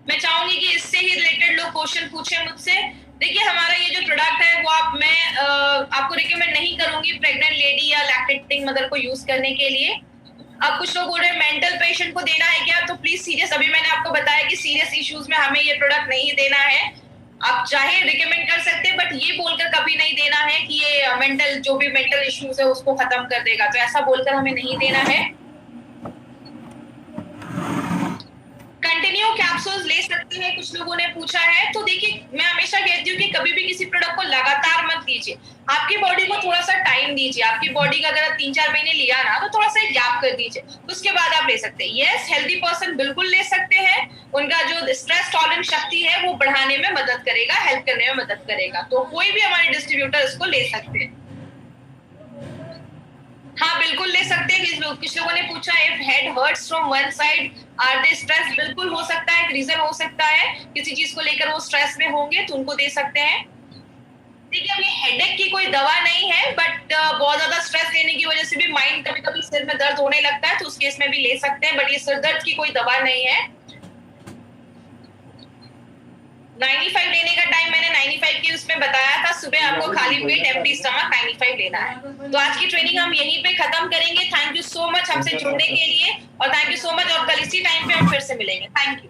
S2: मैं चाहूंगी कि इससे ही रिलेटेड लोग क्वेश्चन पूछे मुझसे। देखिए हमारा ये जो प्रोडक्ट है वो मैं आपको रिकमेंड नहीं करूंगी प्रेग्नेंट लेडी या लैक्टेटिंग मदर को यूज करने के लिए। अब कुछ लोग बोल रहे हैं मेंटल पेशेंट को देना है क्या? तो प्लीज सीरियस, अभी मैंने आपको बताया कि सीरियस इश्यूज में हमें ये प्रोडक्ट नहीं देना है। आप चाहे रिकमेंड कर सकते हैं, बट ये बोलकर कभी नहीं देना है कि ये मेंटल, जो भी मेंटल इश्यूज है उसको खत्म कर देगा, तो ऐसा बोलकर हमें नहीं देना है। कंटिन्यू कैप्सूल्स ले सकते हैं, कुछ लोगों ने पूछा है। तो देखिए मैं हमेशा कहती हूँ कि कभी भी किसी प्रोडक्ट को लगातार मत लीजिए, आपकी बॉडी को थोड़ा सा टाइम दीजिए। आपकी बॉडी का अगर 3-4 महीने लिया ना, तो थोड़ा सा गैप कर दीजिए, उसके बाद आप ले सकते हैं। यस, हेल्दी पर्सन बिल्कुल ले सकते हैं, उनका जो स्ट्रेस टॉलरेंस शक्ति है वो बढ़ाने में मदद करेगा, हेल्प करने में मदद करेगा। तो कोई भी हमारे डिस्ट्रीब्यूटर इसको ले सकते हैं। हाँ बिल्कुल ले सकते हैं। कुछ लोगों ने पूछा if head hurts from one side are they stress, बिल्कुल हो सकता है, एक रीजन हो सकता है किसी चीज को लेकर वो स्ट्रेस में होंगे, तो उनको दे सकते हैं। देखिए अब ये हेडेक की कोई दवा नहीं है, बट बहुत ज्यादा स्ट्रेस लेने की वजह से भी माइंड कभी कभी सिर में दर्द होने लगता है, तो उस केस में भी ले सकते हैं, बट ये सिर दर्द की कोई दवा नहीं है। 95 लेने का टाइम मैंने 95 की उसमें बताया था, सुबह आपको खाली पेट एम्प्टी स्टमक 95 लेना है। तो आज की ट्रेनिंग हम यहीं पे खत्म करेंगे। थैंक यू सो मच हमसे जुड़ने के लिए, और थैंक यू सो मच, और कल इसी टाइम पे हम फिर से मिलेंगे। Thank you.